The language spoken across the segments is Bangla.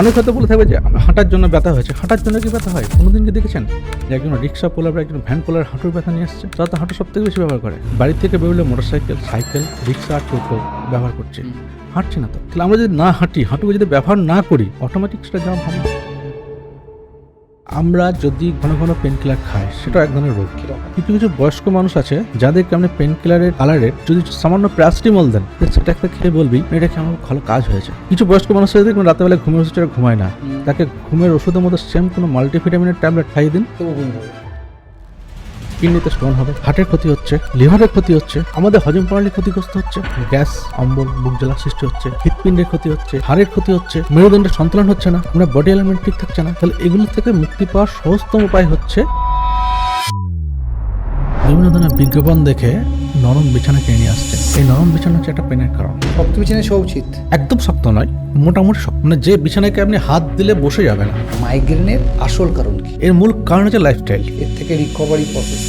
অনেক হয়তো বলে থাকবে যে হাঁটার জন্য ব্যথা হয়েছে। হাঁটার জন্য কি ব্যথা হয়? কোনোদিন কি দেখেছেন যে একজন রিক্সা পোলার বা একজন ভ্যান পোলার হাঁটুর ব্যথা নিয়ে আসছে? তারা তো হাঁটু সব থেকে বেশি ব্যবহার করে। বাড়ি থেকে বেরোলে মোটরসাইকেল, সাইকেল, রিক্সা আর টোটো ব্যবহার করছে, হাঁটছি না তো। তাহলে আমরা যদি না হাঁটি, হাঁটুকে যদি ব্যবহার না করি, অটোমেটিক সেটা জাম হবে। আমরা যদি ঘন ঘন পেন কিলার খাই, সেটা এক ধরনের রোগ। কিছু কিছু বয়স্ক মানুষ আছে যাদেরকে আপনি পেন কিলারের কালারের যদি সামান্য প্যারাসিটামল দেন, সেটা একটা খেয়ে বলবি এটা কি আমার ভালো কাজ হয়েছে। কিছু বয়স্ক মানুষ আছে দেখবেন রাতেবেলা ঘুমের ওষুধটা ঘুমায় না, তাকে ঘুমের ওষুধের মধ্যে সেম কোনো মাল্টিভিটামিনের ট্যাবলেট খাইয়ে দিন, কিডনিতে স্টোন হবে, হার্টের ক্ষতি হচ্ছে, লিভারের ক্ষতি হচ্ছে, আমাদের হজম প্রণালী ক্ষতিগ্রস্ত হচ্ছে, গ্যাস, অম্বল, বুক জ্বালা সৃষ্টি হচ্ছে, হৃৎপিণ্ডের ক্ষতি হচ্ছে, হাড়ের ক্ষতি হচ্ছে, মেরুদণ্ডের সন্তুলন হচ্ছে না, আমরা বডি এলিমেন্ট ঠিক থাকছে না। তাহলে এগুলো থেকে মুক্তি পাওয়ার সহজতম উপায় হচ্ছে বিভিন্ন ধরনের বিজ্ঞাপন দেখে নরম বিছানা কিনে নিয়ে আসছে। এই নরম বিছানা হচ্ছে একটা পেনের কারণ। শক্ত বিছানায় শোয়া উচিত, একদম শক্ত নয়, মোটামুটি শক্ত, মানে যে বিছানাকে আপনি হাত দিলে বসে যাবে না। মাইগ্রেনের আসল কারণ কি? এর মূল কারণ হচ্ছে লাইফস্টাইল। এর থেকে রিকভারি প্রসেস।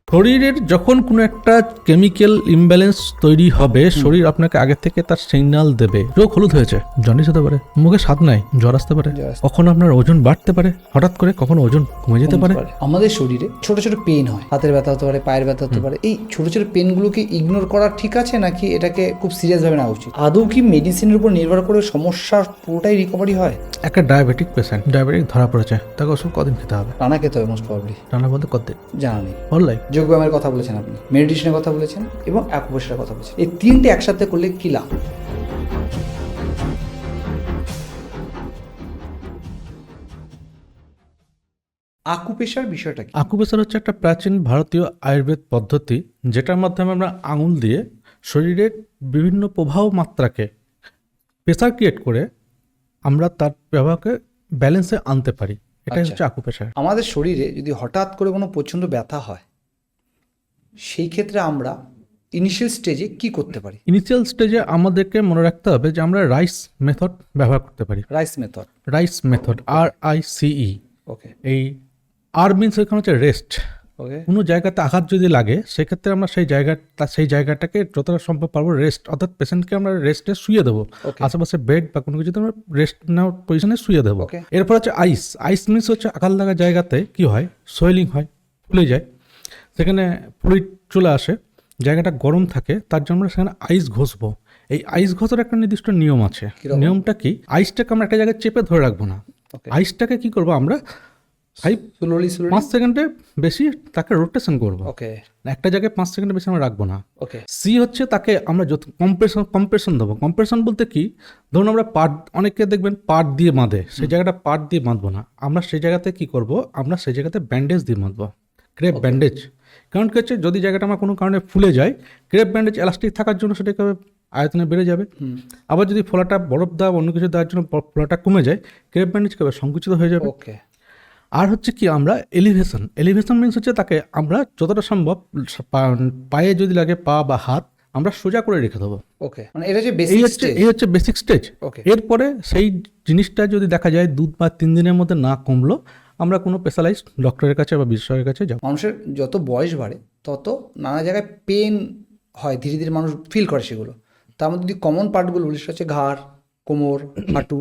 শরীরের যখন কোনো একটা কেমিক্যাল ইমব্যালেন্স তৈরি হবে, শরীর আপনাকে আগে থেকে তার সিগন্যাল দেবে। চোখ হলুদ হয়েছে, জন্ডিস হতে পারে, মুখে স্বাদ নাই, জ্বর আসতে পারে, কখনো আপনার ওজন বাড়তে পারে হঠাৎ করে, কখনো ওজন কমে যেতে পারে। আমাদের শরীরে ছোট ছোট পেন হয়, হাতের ব্যথা হতে পারে, পায়ের ব্যথা হতে পারে। এই ছোট ছোট পেনগুলোকে ইগনোর করা ঠিক আছে, নাকি এটাকে খুব সিরিয়াস ভাবে নেওয়া উচিত? আদৌ কি মেডিসিনের উপর নির্ভর করে সমস্যার পুরোটাই রিকভারি হয়? একটা ডায়াবেটিক পেশেন্ট, ডায়াবেটিক ধরা পড়েছে, তাকে ওষুধ কদিন খেতে হবে? টানা খেতে হবে মোস্ট প্রবাবলি। টানা বলতে কতদিন জানা নেই। বললাই যোগব্যায়ামের কথা বলেছেন আপনি, মেডিটেশনের কথা বলেছেন এবং অ্যাকুপ্রেশারের কথা বলেছেন। এই তিনটে একসাথে করলে কি লাভ? আকুপ্রেশার বিষয়টা কি? আকুপ্রেশার হচ্ছে একটা প্রাচীন ভারতীয় আয়ুর্বেদ পদ্ধতি, যেটার মাধ্যমে আমরা আঙুল দিয়ে শরীরের বিভিন্ন প্রবাহ মাত্রাকে প্রেসার ক্রিয়েট করে আমরা তার প্রবাহকে ব্যালেন্সে আনতে পারি। এটাই হচ্ছে আকুপ্রেশার। আমাদের শরীরে যদি হঠাৎ করে কোনো প্রচণ্ড ব্যথা হয়, সেই ক্ষেত্রে আমরা ইনিশিয়াল স্টেজে কি করতে পারি? ইনিশিয়াল স্টেজে আমাদেরকে মনে রাখতে হবে যে আমরা রাইস মেথড ব্যবহার করতে পারি। Rice method, rice method, RICE। ওকে এই আর মিনস এখানে হচ্ছে রেস্ট। ওকে কোনো জায়গাতে আঘাত যদি লাগে, সেক্ষেত্রে আমরা সেই জায়গাটাকে যতটা সম্ভব পারবো রেস্ট, অর্থাৎ পেশেন্টকে আমরা রেস্টে শুয়ে দেবো, আশেপাশে বেড বা কোনো কিছুতে আমরা রেস্ট নেওয়ার পজিশনে শুয়ে দেবো। এরপর হচ্ছে আইস। আইস মিনস হচ্ছে আঘাত লাগা জায়গাতে কি হয়, সোয়েলিং হয়, ফুলে যায়, সেখানে ফ্লুইড চলে আসে, জায়গাটা গরম থাকে, তার জন্য আমরা সেখানে আইস ঘষবো। এই আইস ঘষার একটা নির্দিষ্ট নিয়ম আছে। নিয়মটা কি, আইসটাকে আমরা একটা জায়গায় চেপে ধরে রাখবো না, আইসটাকে কি করবো আমরা 5 সেকেন্ডে বেশি তাকে রোটেশন করবো। একটা জায়গায় 5 সেকেন্ডে বেশি আমরা রাখবো না। সি হচ্ছে তাকে আমরা যত কম্প্রেশন দেবো। কম্প্রেশন বলতে কি, ধরুন আমরা অনেকে দেখবেন পাট দিয়ে বাঁধে, সেই জায়গাটা পাট দিয়ে বাঁধবো না, আমরা সেই জায়গাতে কি করব, আমরা সেই জায়গাতে ব্যান্ডেজ দিয়ে বাঁধবো, ক্রেপ ব্যান্ডেজ। কারণ কি হচ্ছে, যদি জায়গাটা আমার কোনো কারণে ফুলে যায়, ক্রেপ ব্যান্ডেজ এলাস্টিক থাকার জন্য সেটাকে আয়তনে বেড়ে যাবে। আবার যদি ফোলাটা বরফ দেওয়া অন্য কিছু দেওয়ার জন্য ফোলাটা কমে যায়, ক্রেপ ব্যান্ডেজ কবে সংকুচিত হয়ে যাবে। আর হচ্ছে কি, আমরা এলিভেশন মিনস হচ্ছে তাকে আমরা যতটা সম্ভব পায়ে যদি লাগে, পা বা হাত, আমরা সোজা করে রেখে দেবো। এই হচ্ছে বেসিক স্টেজ। এরপরে সেই জিনিসটা যদি দেখা যায় 2 বা 3 দিনের মধ্যে না কমলো, আমরা কোনো স্পেশালাইজড ডক্টরের কাছে বা বিশেষজ্ঞের কাছে যাব। মানুষের যত বয়স বাড়ে তত নানা জায়গায় পেন হয়, ধীরে ধীরে মানুষ ফিল করে সেগুলো। তার মধ্যে যদি কমন পার্টগুলো বলি, সেটা হচ্ছে ঘাড়, কোমর, হাঁটু।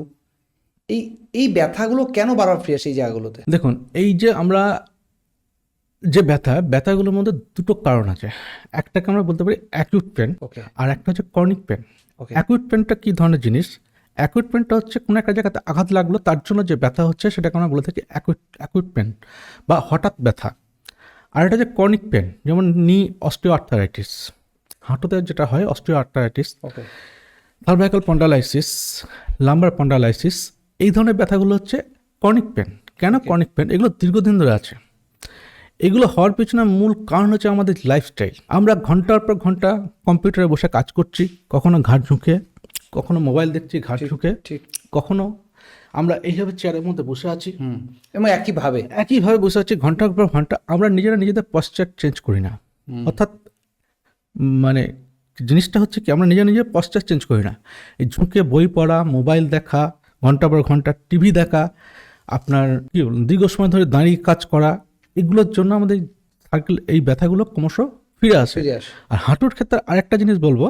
এই ব্যথাগুলো কেন বারবার ফিরে আসে এই জায়গাগুলোতে? দেখুন, এই যে আমরা যে ব্যথাগুলোর মধ্যে দুটো কারণ আছে। একটাকে আমরা বলতে পারি অ্যাকিউট পেন, আর একটা হচ্ছে ক্রনিক পেন। অ্যাকিউট পেনটা কি ধরনের জিনিস? অ্যাকিউট পেনটা হচ্ছে কোনো একটা জায়গাতে আঘাত লাগলো, তার জন্য যে ব্যথা হচ্ছে সেটাকে আমরা বলে থাকি অ্যাকিউট পেন বা হঠাৎ ব্যথা। আর এটা যে ক্রনিক পেন, যেমন নি অস্টিওআর্থারাইটিস, হাঁটুতে যেটা হয় osteoarthritis, cervical spondylosis, lumber spondylosis, এই ধরনের ব্যথাগুলো হচ্ছে ক্রনিক পেন। কেন ক্রনিক পেন? এগুলো দীর্ঘদিন ধরে আছে। এগুলো হওয়ার পিছনে মূল কারণ হচ্ছে আমাদের লাইফস্টাইল। আমরা ঘন্টার পর ঘন্টা কম্পিউটারে বসে কাজ করছি, কখনো ঘাড় ঝুঁকে, কখনো মোবাইল দেখছি ঘাড় ঝুঁকে, কখনো আমরা এইভাবে চেয়ারের মধ্যে বসে আছি এবং একইভাবে বসে আছি ঘন্টার পর ঘন্টা। আমরা নিজেদের পশ্চার চেঞ্জ করি না, অর্থাৎ মানে জিনিসটা হচ্ছে কি, আমরা নিজের পশ্চার চেঞ্জ করি না। এই ঝুঁকে বই পড়া, মোবাইল দেখা, ঘন্টার পর ঘন্টা টিভি দেখা, আপনার কি দীর্ঘ সময় ধরে দাঁড়িয়ে কাজ করা, এগুলোর জন্য আমাদের এই ব্যথাগুলো ক্রমশ ফিরে আসে। আর হাঁটুর ক্ষেত্রে আরেকটা জিনিস বলবো,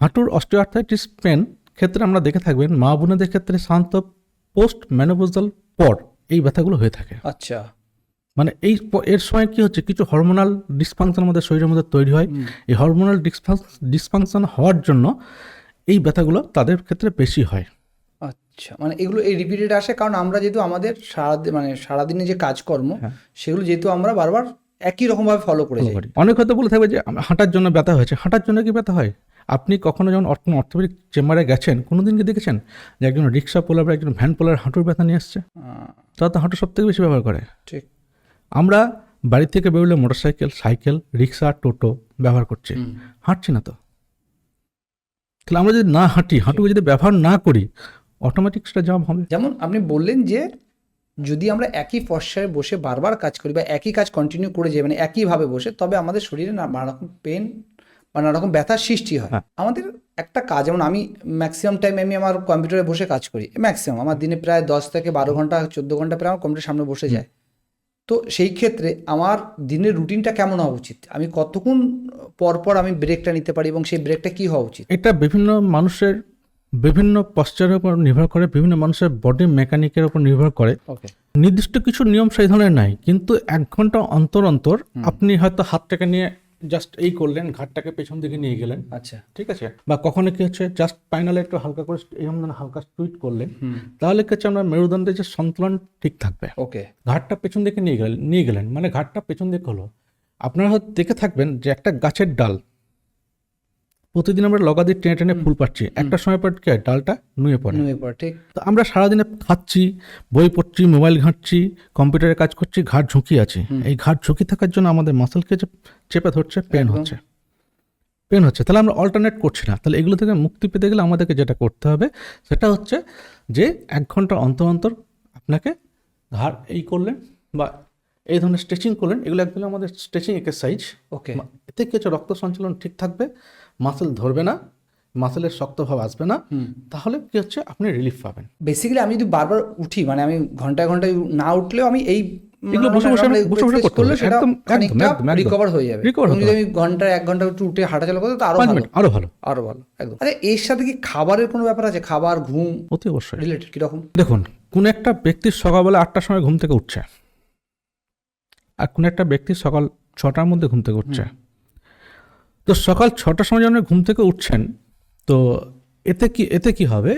হাঁটুর অস্টিওআর্থারাইটিস পেন ক্ষেত্রে আমরা দেখে থাকবেন মা বোনেদের ক্ষেত্রে সাধারণত পোস্ট ম্যানোপজাল পর এই ব্যথাগুলো হয়ে থাকে। আচ্ছা, মানে এর সময় কি হচ্ছে, কিছু হরমোনাল ডিসফাংশন আমাদের শরীরের মধ্যে তৈরি হয়। এই হরমোনাল ডিসফাংশন হওয়ার জন্য এই ব্যথাগুলো তাদের ক্ষেত্রে বেশি হয়। আচ্ছা, মানে এগুলো এই রিপিটেড আসে কারণ আমরা যেহেতু আমাদের সারাদিনে যে কাজকর্ম সেগুলো যেহেতু আমরা বারবার একই রকমভাবে ফলো করে যাই। অনেক হয়তো বলে থাকবে যে হাঁটার জন্য ব্যথা হয়েছে। হাঁটার জন্য কি ব্যথা হয়? আপনি কখনো যখন অর্থোপেডিক চেম্বারে গেছেন, কোনোদিন কি দেখেছেন যে একজন রিক্সা পোলার বা একজন ভ্যান পোলার হাঁটুর ব্যথা নিয়ে আসছে? তারা তো হাঁটু সব থেকে বেশি ব্যবহার করে। ঠিক। আমরা বাড়ি থেকে বেরোলে মোটরসাইকেল, সাইকেল, রিক্সা, টোটো ব্যবহার করছি, হাঁটছি না তো। তাহলে আমরা যদি না হাঁটি, হাঁটুকে যদি ব্যবহার না করি, অটোমেটিক সেটা জাম হবে। যেমন আপনি বললেন যে যদি আমরা একই পশ্চারে বসে বারবার কাজ করি বা একই কাজ কন্টিনিউ করে যাই, মানে একইভাবে বসে, তবে আমাদের শরীরে নানা রকম পেন বা নানা রকম ব্যথার সৃষ্টি হয়। আমাদের একটা কাজ, যেমন আমি ম্যাক্সিমাম টাইম আমি আমার কম্পিউটারে বসে কাজ করি, ম্যাক্সিমাম আমার দিনে প্রায় 10 থেকে 12 ঘন্টা 14 ঘন্টা প্রায় আমার কম্পিউটারের সামনে বসে যায়। তো সেই ক্ষেত্রে আমার দিনের রুটিনটা কেমন হওয়া উচিত? আমি কতক্ষণ পর পর আমি ব্রেকটা নিতে পারি এবং সেই ব্রেকটা কি হওয়া উচিত? এটা বিভিন্ন মানুষের বিভিন্ন পশ্চারের উপর নির্ভর করে, বিভিন্ন মানুষের বডি মেকানিকের উপর নির্ভর করে। নির্দিষ্ট কিছু নিয়ম সেই ধরনের নাই, কিন্তু 1 ঘন্টা অন্তর অন্তর আপনি হয়তো হাতটাকে নিয়ে জাস্ট এই করলেন, ঘাটটাকে পেছন দিকে নিয়ে গেলেন। আচ্ছা, ঠিক আছে। বা কখনো কি হচ্ছে, জাস্ট স্পাইনালে একটু হালকা করে এরকম হালকা টুইট করলেন, তাহলে কি হচ্ছে, আমরা মেরুদণ্ডের যে সন্তুলন ঠিক থাকবে। ওকে। ঘাটটা পেছন দিকে নিয়ে গেলেন মানে ঘাটটা পেছন দিকে হলো। আপনারা হয়তো দেখে থাকবেন যে একটা গাছের ডাল প্রতিদিন আমরা লগা দিয়ে টেনে টেনে ফুল পাচ্ছি, একটা সময় পর কি হয়, ডালটা নুয়ে পড়ে। ঠিক। তো আমরা সারাদিনে খাচ্ছি, বই পড়ছি, মোবাইল ঘাঁটছি, কম্পিউটারে কাজ করছি, ঘাট ঝুঁকি আছে। এই ঘাট ঝুঁকি থাকার জন্য আমাদের মাসলকে চেপে ধরছে, পেন হচ্ছে। তাহলে আমরা অল্টারনেট করছি না। তাহলে এগুলো থেকে মুক্তি পেতে গেলে আমাদেরকে যেটা করতে হবে সেটা হচ্ছে যে 1 ঘন্টা অন্তর অন্তর আপনাকে ঘাড় এই করলেন বা এই ধরনের স্ট্রেচিং করলেন। এগুলো একদম আমাদের স্ট্রেচিং এক্সারসাইজ। ওকে। এতে কি হচ্ছে, রক্ত সঞ্চালন ঠিক থাকবে, মাসেল ধরবে না, মাসেলের শক্তভাব আসবে না। তাহলে কি হচ্ছে, আপনি রিলিফ পাবেন। বেসিক্যালি আমি যদি বারবার উঠি, মানে আমি ঘন্টায় ঘন্টায় না উঠলেও আমি এই এগুলো বসে করলে সেটা খানিকটা রিকভার হয়ে যাবে। যদি আমি ঘন্টায় 1 ঘন্টা একটু উঠে হাঁটাচলা করতে, তো আরো ভালো একদম। আরে এর সাথে কি খাবারের কোনো ব্যাপার আছে? খাবার, ঘুম অতি অবশ্যই রিলেটেড কিরকম? দেখুন, কোন একটা ব্যক্তির সকালবেলা 8টার সময় ঘুম থেকে উঠছে, আর কোন একটা ব্যক্তির সকাল 6টার মধ্যে ঘুম থেকে উঠছে। তো সকাল 6টার সময় যখন ঘুম থেকে উঠছেন, তো এতে কি হবে,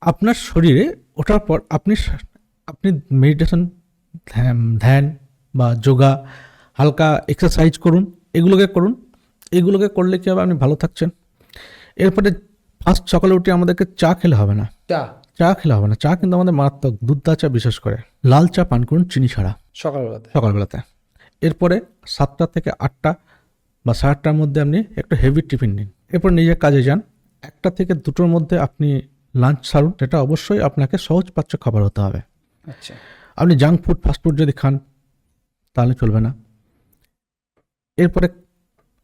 আপনার শরীরে ওঠার পর আপনি মেডিটেশন, ধ্যান বা যোগা, হালকা এক্সারসাইজ করুন, এগুলোকে করলে কি হবে, আপনি ভালো থাকছেন। এরপরে ফার্স্ট সকালে উঠে আমাদেরকে চা খেলে হবে না। চা কিন্তু আমাদের মারাত্মক, দুধ চা বিশেষ করে। লাল চা পান করুন চিনি ছাড়া সকালবেলাতে। এরপরে 7টা থেকে 8টা বা 8:30টার মধ্যে আপনি একটু হেভি টিফিন নিন। এরপর নিজের কাজে যান। 1টা থেকে 2টোর মধ্যে আপনি লাঞ্চ সারুন। সেটা অবশ্যই আপনাকে সহজ পাচ্য খাবার হতে হবে। আচ্ছা। আপনি জাঙ্ক ফুড, ফাস্টফুড যদি খান তাহলে চলবে না। এরপরে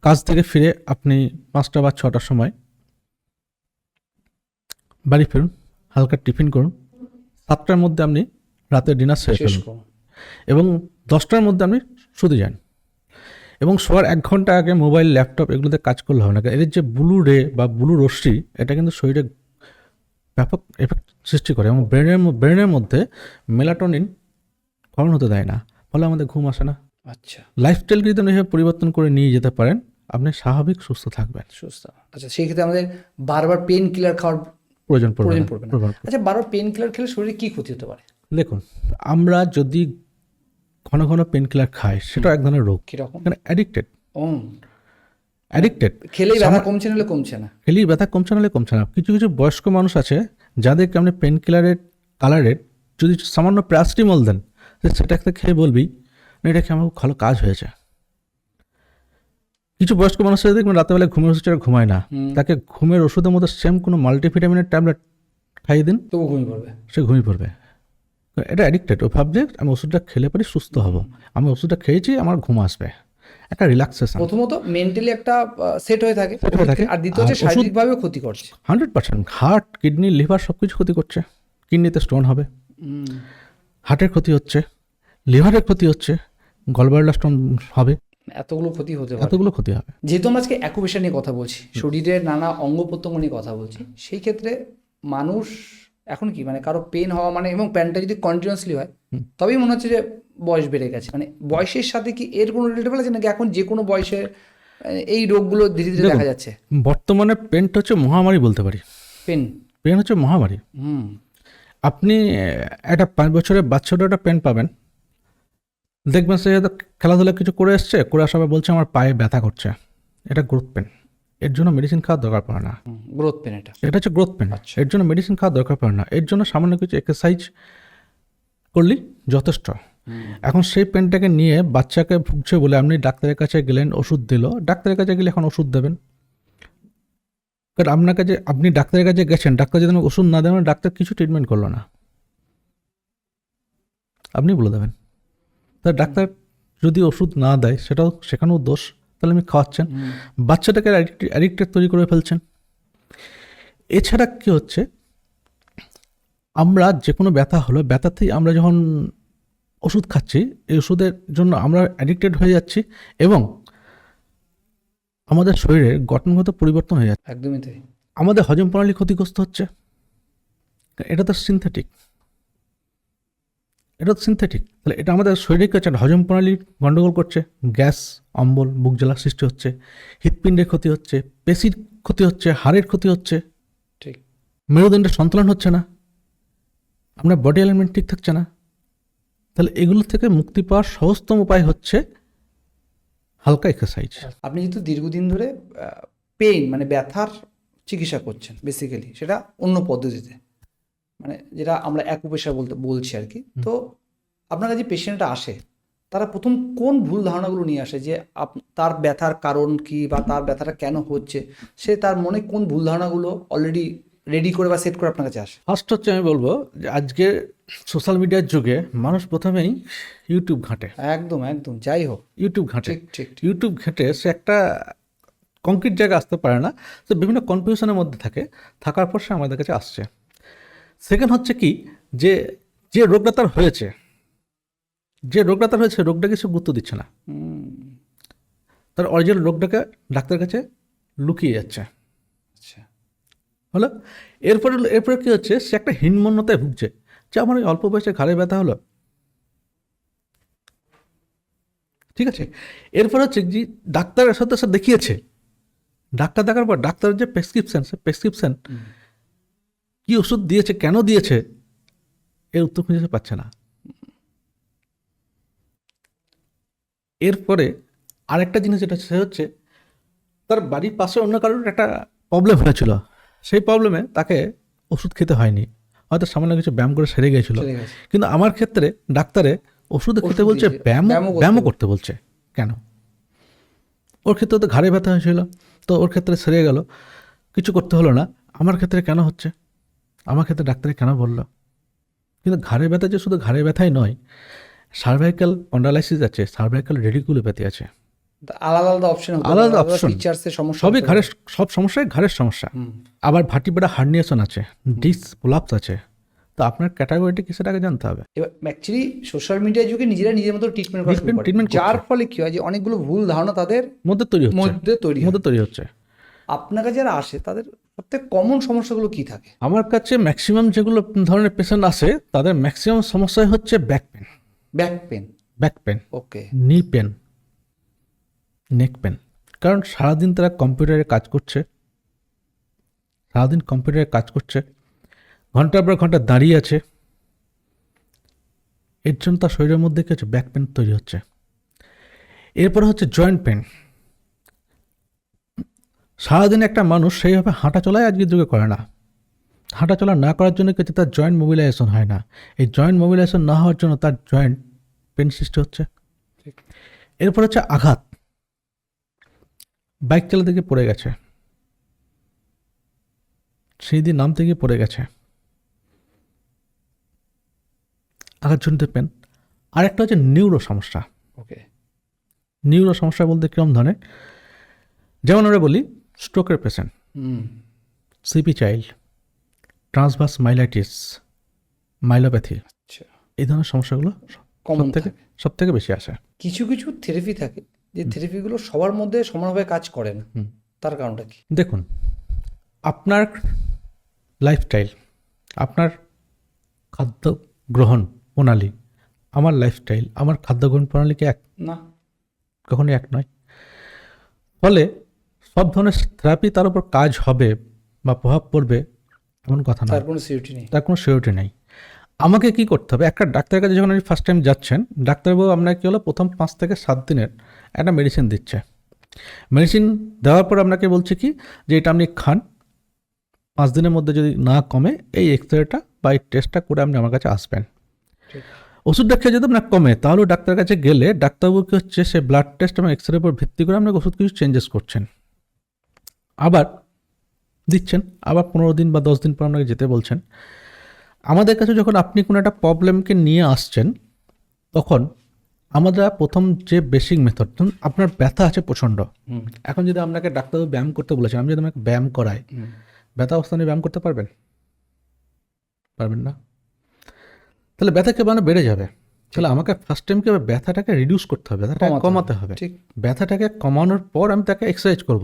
কাজ থেকে ফিরে আপনি 5টা বা 6টার সময় বাড়ি ফিরুন, হালকা টিফিন করুন। 7টার মধ্যে আপনি রাতের ডিনার শেষ করুন এবং 10টার মধ্যে আপনি শুতে যান। এবং শোয়ার 1 ঘন্টা আগে মোবাইল, ল্যাপটপ এগুলোতে কাজ করলে হবে না। এদের যে ব্লু রে বা ব্লু রশ্মি, এটা কিন্তু শরীরে ব্যাপক এফেক্ট সৃষ্টি করে এবং ব্রেনের মধ্যে মেলাটোনিন ক্ষরণ হতে দেয় না, ফলে আমাদের ঘুম আসে না। আচ্ছা। লাইফস্টাইলকে যদি এইভাবে পরিবর্তন করে নিয়ে যেতে পারেন, আপনি স্বাভাবিক সুস্থ থাকবেন। আচ্ছা, সেই ক্ষেত্রে আমাদের বারবার পেন কিলার খাওয়ার প্রয়োজন পড়বে না। আচ্ছা, বারবার পেন কিলার খেলে শরীরে কি ক্ষতি হতে পারে? দেখুন, আমরা যদি ঘন ঘন পেন কিলার খাই, সেটা এক ধরনের রোগ। কিরকম? অ্যাডিক্টেড। খেলেই ব্যথা কমছে নাহলে কমছে না। কিছু কিছু বয়স্ক মানুষ আছে যাদেরকে আপনি পেন কিলারের যদি সামান্য প্যারাসিটামল দেন, সেটাকে খেয়ে বলবি এটা খেয়ে আমার ভালো কাজ হয়েছে। কিছু বয়স্ক মানুষের দেখবেন রাতেবেলা ঘুমের ওষুধ ঘুমায় না, তাকে ঘুমের ওষুধের মধ্যে সেম কোনো মাল্টিভিটামিনের ট্যাবলেট খাইয়ে দিন, সে ঘুমিয়ে পড়বে। এটা অ্যাডিক্টেড। ও ভাবছে আমি ওষুধটা খেলে পারি সুস্থ হব, আমি ওষুধটা খেয়েছি, আমার ঘুম আসবে। একটা রিল্যাক্সেশন। প্রথমত মেন্টালি একটা সেট হয়ে থাকে, আর দ্বিতীয় হচ্ছে শারীরিকভাবে ক্ষতি করছে। 100%। হার্ট, কিডনি, লিভার সবকিছু ক্ষতি করছে। কিডনিতে স্টোন হবে, হার্টের ক্ষতি হচ্ছে, লিভারের ক্ষতি হচ্ছে, গলব্লাডার স্টোন হবে। এতগুলো ক্ষতি হতে পারে। এতগুলো ক্ষতি হবে। যেহেতু আমরা আজকে অ্যাকুপেশার নিয়ে কথা বলছি, শরীরের নানা অঙ্গ প্রত্যঙ্গ নিয়ে কথা বলছি, সেই ক্ষেত্রে মানুষ এখন কি মানে কারো পেন হওয়া মানে এবং প্যানটা যদি কন্টিনিউয়াসলি হয় তবেই মনে হচ্ছে যে বয়স বেড়ে গেছে, মানে বয়সের সাথে কি এর কোনো রিলেটেবল আছে নাকি এখন যে কোনো বয়সে এই রোগগুলো ধীরে ধীরে দেখা যাচ্ছে? বর্তমানে পেনটা হচ্ছে মহামারী বলতে পারি। পেন হচ্ছে মহামারী। আপনি একটা 5 বছরের বাচ্চাটা একটা পেন পাবেন, দেখবেন সে হয়তো খেলাধুলা কিছু করে এসছে, করে আসার পর বলছে আমার পায়ে ব্যথা করছে, এটা গ্রোথ পেন, এর জন্য মেডিসিন খাওয়ার দরকার পড়ে না। গ্রোথ পেন এটা হচ্ছে গ্রোথ পেন, এর জন্য মেডিসিন খাওয়ার দরকার পড়ে না, এর জন্য সামান্য কিছু এক্সারসাইজ করলেই যথেষ্ট। এখন সেই পেনটাকে নিয়ে বাচ্চাকে ভুগছে বলে আপনি ডাক্তারের কাছে গেলেন, ওষুধ দিল, ডাক্তারের কাছে গেলে এখন ওষুধ দেবেন, কারণ আপনার কাছে আপনি ডাক্তারের কাছে গেছেন, ডাক্তার যদি ওষুধ না দেবেন ডাক্তার কিছু ট্রিটমেন্ট করলো না, আপনি বলে দেবেন। তা ডাক্তার যদি ওষুধ না দেয় সেখানেও দোষ, তাহলে আপনি খাওয়াচ্ছেন, বাচ্চাটাকে অ্যাডিক্টেড তৈরি করে ফেলছেন। এছাড়া কি হচ্ছে, আমরা যে কোনো ব্যথা হলো, ব্যথাতেই আমরা যখন ওষুধ খাচ্ছি, এই ওষুধের জন্য আমরা অ্যাডিক্টেড হয়ে যাচ্ছি এবং আমাদের শরীরের গঠনগত পরিবর্তন হয়ে যাচ্ছে। একদমই তাই। আমাদের হজম প্রণালী ক্ষতিগ্রস্ত হচ্ছে, এটা তো সিনথেটিক, তাহলে এটা আমাদের শরীরে কাছে হজম প্রণালী গণ্ডগোল করছে, গ্যাস, অম্বল, বুক জ্বালা সৃষ্টি হচ্ছে, হৃৎপিণ্ডের ক্ষতি হচ্ছে, পেশির ক্ষতি হচ্ছে, হাড়ের ক্ষতি হচ্ছে, ঠিক, মেরুদণ্ডের সন্তুলন হচ্ছে না, আপনার বডি অ্যালাইনমেন্ট ঠিক থাকছে না। তাহলে এগুলো থেকে মুক্তি পাওয়ার সহজতম উপায় হচ্ছে হালকা এক্সারসাইজ। আপনি যেহেতু দীর্ঘদিন ধরে পেইন মানে ব্যথার চিকিৎসা করছেন বেসিক্যালি, সেটা অন্য পদ্ধতিতে, মানে যেটা আমরা অ্যাকুপ্রেশার বলছি আর কি, তো আপনার কাছে পেশেন্টটা আসে, তারা প্রথম কোন ভুল ধারণাগুলো নিয়ে আসে যে তার ব্যথার কারণ কি বা তার ব্যথাটা কেন হচ্ছে, সে তার মনে কোন ভুল ধারণাগুলো অলরেডি রেডি করে বা সেট করে আপনার কাছে আসে? ফার্স্ট হচ্ছে আমি বলবো যে আজকে সোশ্যাল মিডিয়ার যুগে মানুষ প্রথমেই ইউটিউব ঘাঁটে। একদম একদম, যাই হোক ইউটিউব ঘাঁটে, ঠিক। ইউটিউব ঘেঁটে সে একটা কংক্রিট জায়গায় আসতে পারে না, সে বিভিন্ন কনফিউশনের মধ্যে থাকার পর সে আমাদের কাছে আসছে। সেকেন্ড হচ্ছে কি, যে রোগটা তার হয়েছে, রোগটাকে সে গুরুত্ব দিচ্ছে না, তার অরিজিনাল রোগটাকে ডাক্তারের কাছে লুকিয়ে যাচ্ছে। আচ্ছা, হলো এরপরে কি হচ্ছে, সে একটা হীনমন্যতায় ভুগছে যে আমার এই অল্প বয়সে ঘাড়ে ব্যথা হলো, ঠিক আছে। এরপর হচ্ছে যে ডাক্তারের সাথে সে দেখিয়েছে, ডাক্তার দেখার পর ডাক্তারের যে প্রেসক্রিপশন কি ওষুধ দিয়েছে, কেন দিয়েছে, এর উত্তর খুঁজে পাচ্ছে না। এরপরে আরেকটা জিনিস যেটা সে হচ্ছে, তার বাড়ির পাশে অন্য কারোর একটা প্রবলেম হয়েছিল, সেই প্রবলেমে তাকে ওষুধ খেতে হয়নি, হয়তো সামান্য কিছু ব্যায়াম করে সেরে গিয়েছিল, কিন্তু আমার ক্ষেত্রে ডাক্তারে ওষুধ খেতে বলছে, ব্যায়ামও করতে বলছে। কেন? ওর ক্ষেত্রে তো ঘাড়ে ব্যথা হয়েছিল, তো ওর ক্ষেত্রে সেরে গেল, কিছু করতে হলো না, আমার ক্ষেত্রে কেন হচ্ছে, আমার ক্ষেত্রে ডাক্তারে কেন বলল? কিন্তু ঘাড়ে ব্যথা যে শুধু ঘাড়ে ব্যথাই নয়, সার্ভাইকাল স্পন্ডালাইসিস আছে, সার্ভাইকাল রেডিকুলোপ্যাথি আছে, আলাদা অপশন, সবই ঘাড়ের, সব সমস্যাই ঘাড়ের সমস্যা। আবার ভার্টিব্রা হার্নিয়েশন আছে, ডিস্ক প্রলাপস আছে, তো আপনার ক্যাটাগরিটা কি সেটাকে জানতে হবে। এবার অ্যাকচুয়ালি সোশ্যাল মিডিয়ার যুগে নিজের মতো ট্রিটমেন্ট, যার ফলে কি হয় যে অনেকগুলো ভুল ধারণা তাদের মধ্যে তৈরি হচ্ছে। আপনার কাছে যারা আসে তাদের সবথেকে কমন সমস্যাগুলো কি থাকে? আমার কাছে ম্যাক্সিমাম যেগুলো ধরনের পেশেন্ট আসে, তাদের ম্যাক্সিমাম সমস্যাই হচ্ছে ব্যাক পেন, ওকে, নি পেন, নেক পেন। কারণ সারাদিন তারা কম্পিউটারে কাজ করছে, ঘন্টার পর ঘন্টা দাঁড়িয়ে আছে, এর জন্য তার শরীরের মধ্যে কি হচ্ছে, ব্যাক পেন তৈরি হচ্ছে। এরপরে হচ্ছে জয়েন্ট পেন। সারাদিন একটা মানুষ সেইভাবে হাঁটা চলায় আজকের যুগে করে না, হাঁটা চলা না করার জন্য কিছু তার জয়েন্ট মোবিলাইজেশন হয় না, এই জয়েন্ট মোবিলাইজেশন না হওয়ার জন্য তার জয়েন্ট পেন সৃষ্টি হচ্ছে। এরপর হচ্ছে আঘাত, বাইক চালাতে গিয়ে পড়ে গেছে, সিঁড়ি নামতে গিয়ে পড়ে গেছে, আঘাতজনিত পেন। আরেকটা হচ্ছে নিউরো সমস্যা। নিউরো সমস্যা বলতে কিরকম ধরনের, যেমন আমরা বলি স্ট্রোকের patient, CP child, transverse myelitis, myelopathy, এই ধরনের সমস্যাগুলো সব থেকে বেশি আসে। কিছু থেরাপি থাকে যে থেরাপিগুলো সবার মধ্যে সমানভাবে কাজ করে না, তার কারণটা কি? দেখুন, আপনার লাইফস্টাইল, আপনার খাদ্য গ্রহণ প্রণালী, আমার লাইফস্টাইল, আমার খাদ্য গ্রহণ প্রণালী কি এক? না, কখনোই এক নয়। ফলে সব ধরনের থেরাপি তার উপর কাজ হবে বা প্রভাব পড়বে এমন কথা না, তার কোনো সিউরিটি নেই। তার কোনো সিউরিটি নেই। আমাকে কি করতে হবে? একটা ডাক্তারের কাছে যখন আপনি ফার্স্ট টাইম যাচ্ছেন, ডাক্তারবাবু আপনার কী হলো, প্রথম 5 থেকে 7 দিনের একটা মেডিসিন দিচ্ছে। মেডিসিন দেওয়ার পর আপনাকে বলছে কি যে এটা আপনি খান, 5 দিনের মধ্যে যদি না কমে এই এক্সরেটা বা এই টেস্টটা করে আপনি আমার কাছে আসবেন। ওষুধটা খেয়ে যদি আপনার কমে, তাহলে ডাক্তারের কাছে গেলে ডাক্তারবাবু কি হচ্ছে, সে ব্লাড টেস্ট এবং এক্সরের উপর ভিত্তি করে আপনাকে ওষুধ কিছু চেঞ্জেস করছেন, আবার দিচ্ছেন, আবার 15 দিন বা 10 দিন পর আপনাকে যেতে বলছেন। আমাদের কাছে যখন আপনি কোনো একটা প্রবলেমকে নিয়ে আসছেন, তখন আমরা প্রথম যে বেসিক মেথড, ধরুন আপনার ব্যথা আছে প্রচণ্ড, এখন যদি আপনাকে ডাক্তারবাবু ব্যায়াম করতে বলেছেন, আমি যদি আমাকে ব্যায়াম করাই, ব্যথা অবস্থানে ব্যায়াম করতে পারবেন? পারবেন না। তাহলে ব্যথা কেমন বেড়ে যাবে? তাহলে আমাকে ফার্স্ট টাইম কি ব্যথাটাকে রিডিউস করতে হবে, ব্যথাটাকে কমাতে হবে। ঠিক। ব্যথাটাকে কমানোর পর আমি তাকে এক্সারসাইজ করব।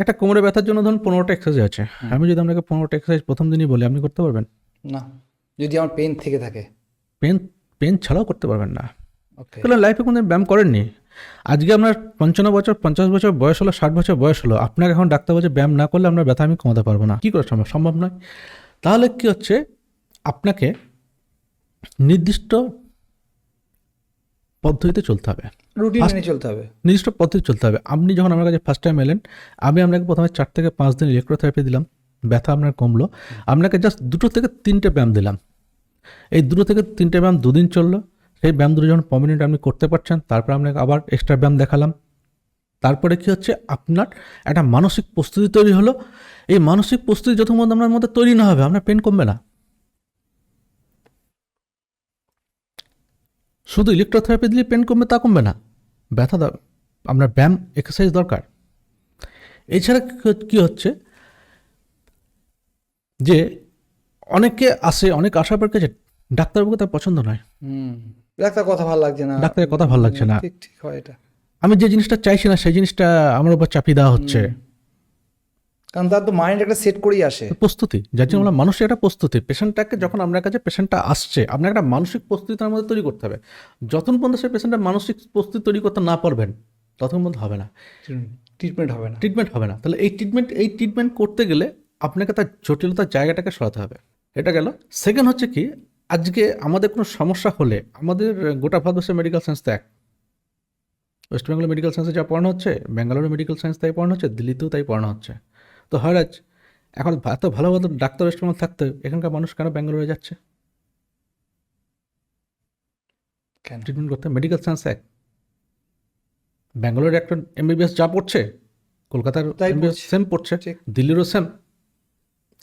একটা কোমরে ব্যথার জন্য ধরুন 15টা এক্সারসাইজ আছে, আমি যদি আপনাকে 15টা এক্সারসাইজ প্রথম দিনই বলি, আপনি করতে পারবেন না, যদি আমার পেন থেকে থাকে। পেন ছাড়াও করতে পারবেন না, ওকে, তাহলে লাইফে কোনো ব্যায়াম করেননি। আজকে আপনার 55 বছর 50 বছর বয়স হলো, 60 বছর বয়স হলো, আপনাকে এখন ডাক্তার বলছে ব্যায়াম না করলে আপনার ব্যথা আমি কমাতে পারবো না। কী করে সম্ভব? সম্ভব নয়। তাহলে কি হচ্ছে, আপনাকে নির্দিষ্ট পদ্ধতিতে চলতে হবে, রুটিন মেনে চলতে হবে। নির্দিষ্ট পদ্ধতি চলতে হবে। আপনি যখন আমার কাছে ফার্স্ট টাইম এলেন, আমি আপনাকে প্রথমে 4 থেকে 5 দিন ইলেকট্রোথেরাপি দিলাম, ব্যথা আপনার কমলো, আপনাকে জাস্ট 2 থেকে 3টে ব্যায়াম দিলাম। এই 2 থেকে 3টে ব্যায়াম 2 দিন চললো, সেই ব্যায়াম দুটো যখন পার্মানেন্ট আপনি করতে পারছেন, তারপর আপনাকে আবার এক্সট্রা ব্যায়াম দেখালাম। তারপরে কি হচ্ছে, আপনার একটা মানসিক প্রস্তুতি তৈরি হলো। এই মানসিক প্রস্তুতি যতক্ষণ আপনার মধ্যে তৈরি না হবে, আপনার পেন কমবে না। শুধু ইলেকট্রোথেরাপি দিলে পেন কমবে তা কমবে না, ব্যথা আপনার ব্যায়াম এক্সারসাইজ দরকার। এছাড়া কি হচ্ছে যে অনেকে আসে, অনেক আসার পর কাছে ডাক্তারবাবুকে তার পছন্দ নয়, ডাক্তার কথা ভালো লাগছে না, ডাক্তারের কথা ভালো লাগছে না, ঠিক ঠিক হয় এটা। আমি যে জিনিসটা চাইছি না সেই জিনিসটা আমার উপর চাপিয়ে দেওয়া হচ্ছে। কারণ তার তো মাইন্ড একটা সেট করেই আসে। প্রস্তুতি, যার জন্য আমরা মানুষের একটা প্রস্তুতি, পেশেন্টটাকে যখন আপনার কাছে পেশেন্টটা আসছে, আপনার একটা মানসিক প্রস্তুতি তার মধ্যে তৈরি করতে হবে। যতক্ষণ পর্যন্ত সেই পেশেন্টের মানসিক প্রস্তুতি তৈরি করতে না পারবেন, ততক্ষণ পর্যন্ত হবে না, ট্রিটমেন্ট হবে না। ট্রিটমেন্ট হবে না। তাহলে এই ট্রিটমেন্ট করতে গেলে আপনাকে তার জটিলতার জায়গাটাকে সরাতে হবে। এটা গেল। সেকেন্ড হচ্ছে কি, আজকে আমাদের কোনো সমস্যা হলে, আমাদের গোটা ভারতবর্ষের মেডিকেল সায়েন্স তো এক, ওয়েস্ট বেঙ্গল মেডিকেল সায়েন্সে যা পড়ানো হচ্ছে, ব্যাঙ্গালোরের মেডিকেল সায়েন্স তাই পড়ানো হচ্ছে, দিল্লিতেও তাই পড়ানো হচ্ছে। তো হয়রাজ, এখন এত ভালো ভালো ডাক্তার ওয়েস্ট বেঙ্গল থাকতে এখানকার মানুষ কেন ব্যাঙ্গালোরে যাচ্ছে কেন? ট্রিটমেন্ট করতে? মেডিকেল সায়েন্স এক, ব্যাঙ্গালোরের একটা এমবিবিএস যা পড়ছে, কলকাতার তাই এমবিবিএস পড়ছে। সেম পড়ছে, ঠিক। দিল্লিরও সেম,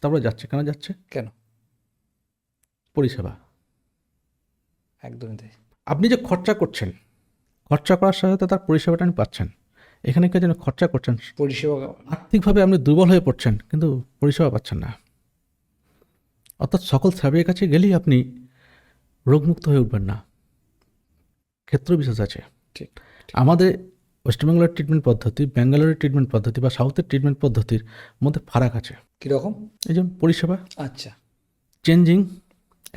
তারপরে যাচ্ছে কেন? যাচ্ছে কেন? পরিষেবা। একদমই তাই। আপনি যে খরচা করছেন, খরচা করার সাথে সাথে তার পরিষেবাটা আপনি পাচ্ছেন। এখানে কেউ যেন খরচা করছেন, পরিষেবা আর্থিকভাবে আপনি দুর্বল হয়ে পড়ছেন, কিন্তু পরিষেবা পাচ্ছেন না। অর্থাৎ সকল থেরাপির কাছে গেলেই আপনি রোগমুক্ত হয়ে উঠবেন না, ক্ষেত্র বিশেষ আছে। ঠিক। আমাদের ওয়েস্টবেঙ্গলের ট্রিটমেন্ট পদ্ধতি, ব্যাঙ্গালোরের ট্রিটমেন্ট পদ্ধতি বা সাউথের ট্রিটমেন্ট পদ্ধতির মধ্যে ফারাক আছে। কীরকম? এই যেমন পরিষেবা আচ্ছা। চেঞ্জিং,